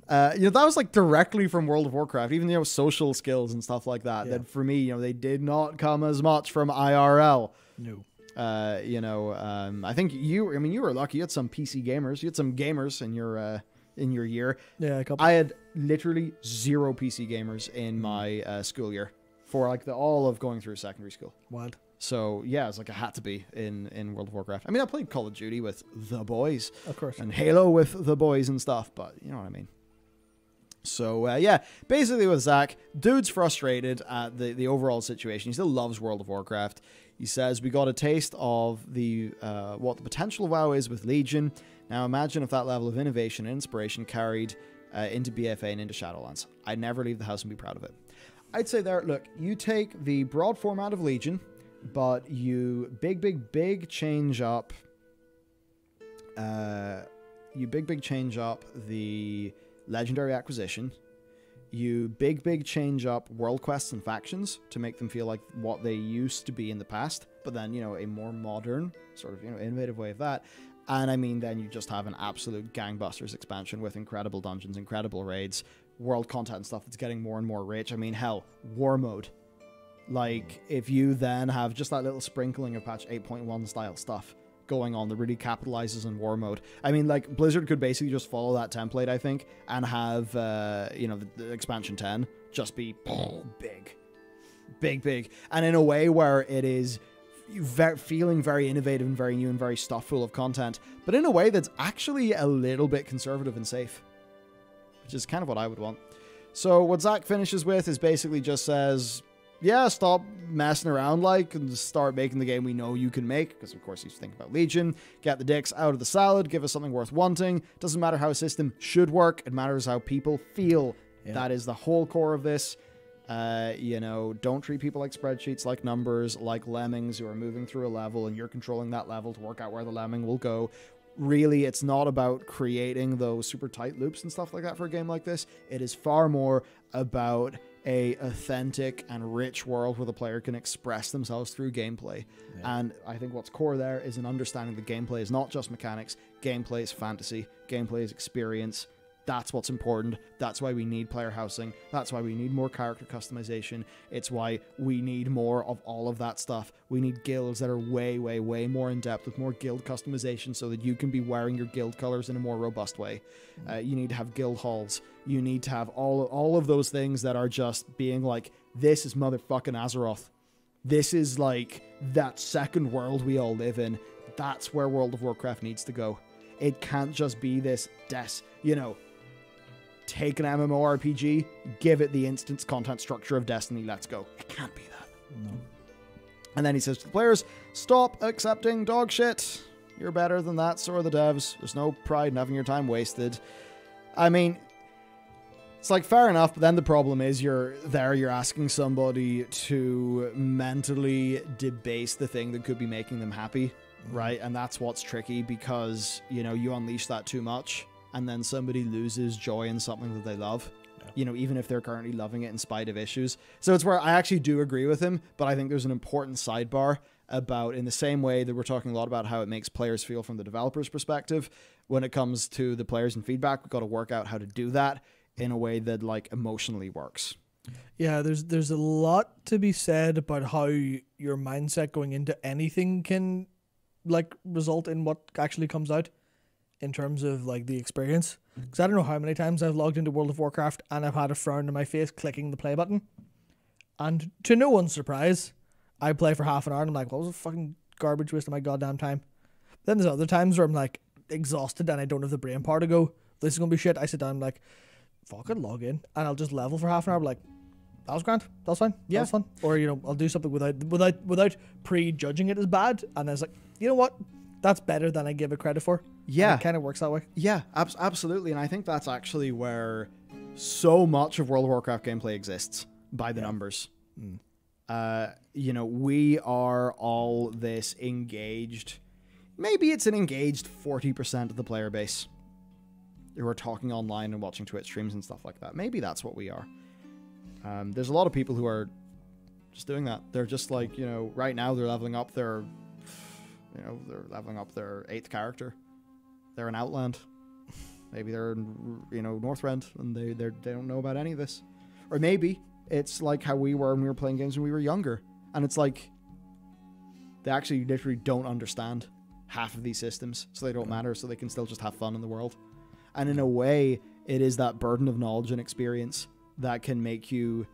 That was like directly from World of Warcraft, even social skills and stuff like that.
Yeah.
That for me, they did not come as much from IRL.
No.
I think you were lucky. You had some PC gamers. You had some gamers in your year.
Yeah, a couple.
I had literally 0 PC gamers in my school year for like all of going through secondary school.
Wild.
So yeah, it's like I had to be in World of Warcraft. I mean, I played Call of Duty with the boys,
of course,
and Halo with the boys and stuff, but you know what I mean. So basically with Zach, dude's frustrated at the overall situation. He still loves World of Warcraft. He says, we got a taste of the what the potential of WoW is with Legion. Now imagine if that level of innovation and inspiration carried into BFA and into Shadowlands. I'd never leave the house and be proud of it. I'd say there, look, you take the broad format of Legion, but you big change up. You big change up the legendary acquisition. You big change up world quests and factions to make them feel like what they used to be in the past, but then a more modern sort of innovative way of that. And I mean, then you just have an absolute gangbusters expansion with incredible dungeons, incredible raids, world content and stuff that's getting more and more rich. I mean, hell, war mode. Like, if you then have just that little sprinkling of patch 8.1 style stuff going on that really capitalizes on war mode. I mean, like, Blizzard could basically just follow that template, I think, and have, the expansion 10 just be big. big, and in a way where it is feeling very innovative and very new and very stufful of content, but in a way that's actually a little bit conservative and safe, which is kind of what I would want. So what Zach finishes with is basically just says, yeah, stop messing around and start making the game we know you can make, because of course he's thinking about Legion. Get the dicks out of the salad, give us something worth wanting. Doesn't matter how a system should work, it matters how people feel. Yeah. That is the whole core of this. Don't treat people like spreadsheets, like numbers, like lemmings who are moving through a level and you're controlling that level to work out where the lemming will go. Really, it's not about creating those super tight loops and stuff like that for a game like this. It is far more about a authentic and rich world where the player can express themselves through gameplay. Yeah. And I think what's core there is an understanding that gameplay is not just mechanics. Gameplay is fantasy. Gameplay is experience. That's what's important. That's why we need player housing. That's why we need more character customization. It's why we need more of all of that stuff. We need guilds that are way more in depth with more guild customization so that you can be wearing your guild colors in a more robust way. You need to have guild halls. You need to have all of those things that are just being like, this is motherfucking Azeroth. This is like that second world we all live in. That's where World of Warcraft needs to go. It can't just be this take an MMORPG, give it the instance content structure of Destiny, let's go. It can't be that. No. And then he says to the players, stop accepting dog shit. You're better than that, so are the devs. There's no pride in having your time wasted. I mean, it's like fair enough, but then the problem is you're asking somebody to mentally debase the thing that could be making them happy, right? And that's what's tricky because, you unleash that too much. And then somebody loses joy in something that they love, even if they're currently loving it in spite of issues. So it's where I actually do agree with him, but I think there's an important sidebar about, in the same way that we're talking a lot about how it makes players feel from the developer's perspective, when it comes to the players and feedback, we've got to work out how to do that in a way that emotionally works.
Yeah, there's a lot to be said about how your mindset going into anything can result in what actually comes out in terms of the experience. Because I don't know how many times I've logged into World of Warcraft and I've had a frown on my face clicking the play button. And to no one's surprise, I play for half an hour and I'm like, what was a fucking garbage waste of my goddamn time. Then there's other times where I'm exhausted and I don't have the brain power to go, this is going to be shit. I sit down and fuck it, log in. And I'll just level for half an hour that was grand, that was fine, that was fun. Or, I'll do something without prejudging it as bad. And I was like, you know what? That's better than I give it credit for. Yeah. And it kind of works that way.
Yeah, absolutely. And I think that's actually where so much of World of Warcraft gameplay exists by the numbers. We are all this engaged. Maybe it's an engaged 40% of the player base who are talking online and watching Twitch streams and stuff like that. Maybe that's what we are. There's a lot of people who are just doing that. They're just right now they're leveling up their... they're leveling up their 8th character. They're in Outland. Maybe they're in, Northrend, and they don't know about any of this. Or maybe it's like how we were when we were playing games when we were younger. And it's they actually literally don't understand half of these systems, so they don't matter, so they can still just have fun in the world. And in a way, it is that burden of knowledge and experience that can make you,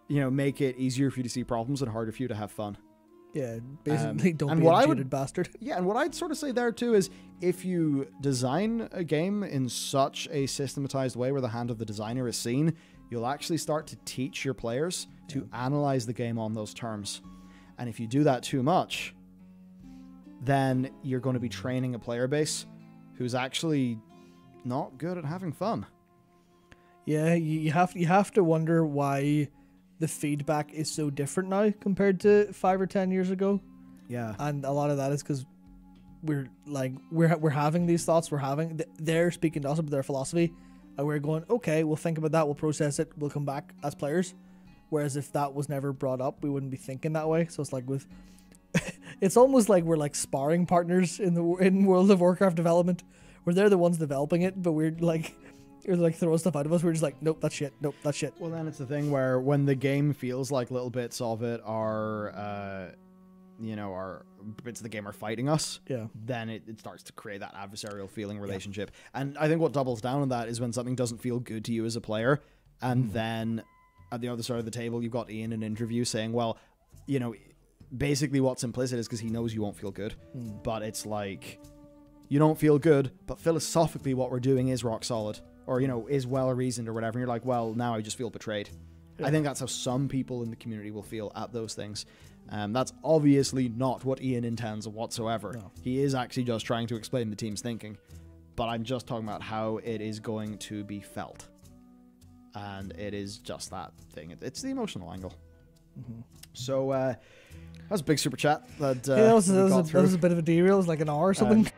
make it easier for you to see problems and harder for you to have fun.
Yeah, basically don't be a cheated bastard.
Yeah, and what I'd sort of say there too is if you design a game in such a systematized way where the hand of the designer is seen, you'll actually start to teach your players to analyze the game on those terms. And if you do that too much, then you're going to be training a player base who's actually not good at having fun.
Yeah, you have to wonder why the feedback is so different now compared to 5 or 10 years ago.
Yeah.
And a lot of that is because we're having these thoughts, they're speaking to us about their philosophy, and we're going, okay, we'll think about that, we'll process it, we'll come back as players. Whereas if that was never brought up, we wouldn't be thinking that way. So it's it's almost like we're sparring partners in World of Warcraft development, where they're the ones developing it, but we're throwing stuff out of us. We're just nope, that's shit. Nope, that's shit.
Well, then it's the thing where when the game feels like little bits of it are bits of the game are fighting us, then it starts to create that adversarial feeling relationship. And I think what doubles down on that is when something doesn't feel good to you as a player, and then at the other side of the table, you've got Ian in an interview saying, well, you know, basically what's implicit is because he knows you won't feel good. But it's like, you don't feel good, but philosophically what we're doing is rock solid, or, you know, is well-reasoned or whatever. And you're like, well, now I just feel betrayed. Yeah. I think that's how some people in the community will feel at those things. That's obviously not what Ian intends whatsoever. No. He is actually just trying to explain the team's thinking. But I'm just talking about how it is going to be felt. And it is just that thing. It's the emotional angle. So, that was a big super chat. That
was a bit of a derail. It was like an hour or something.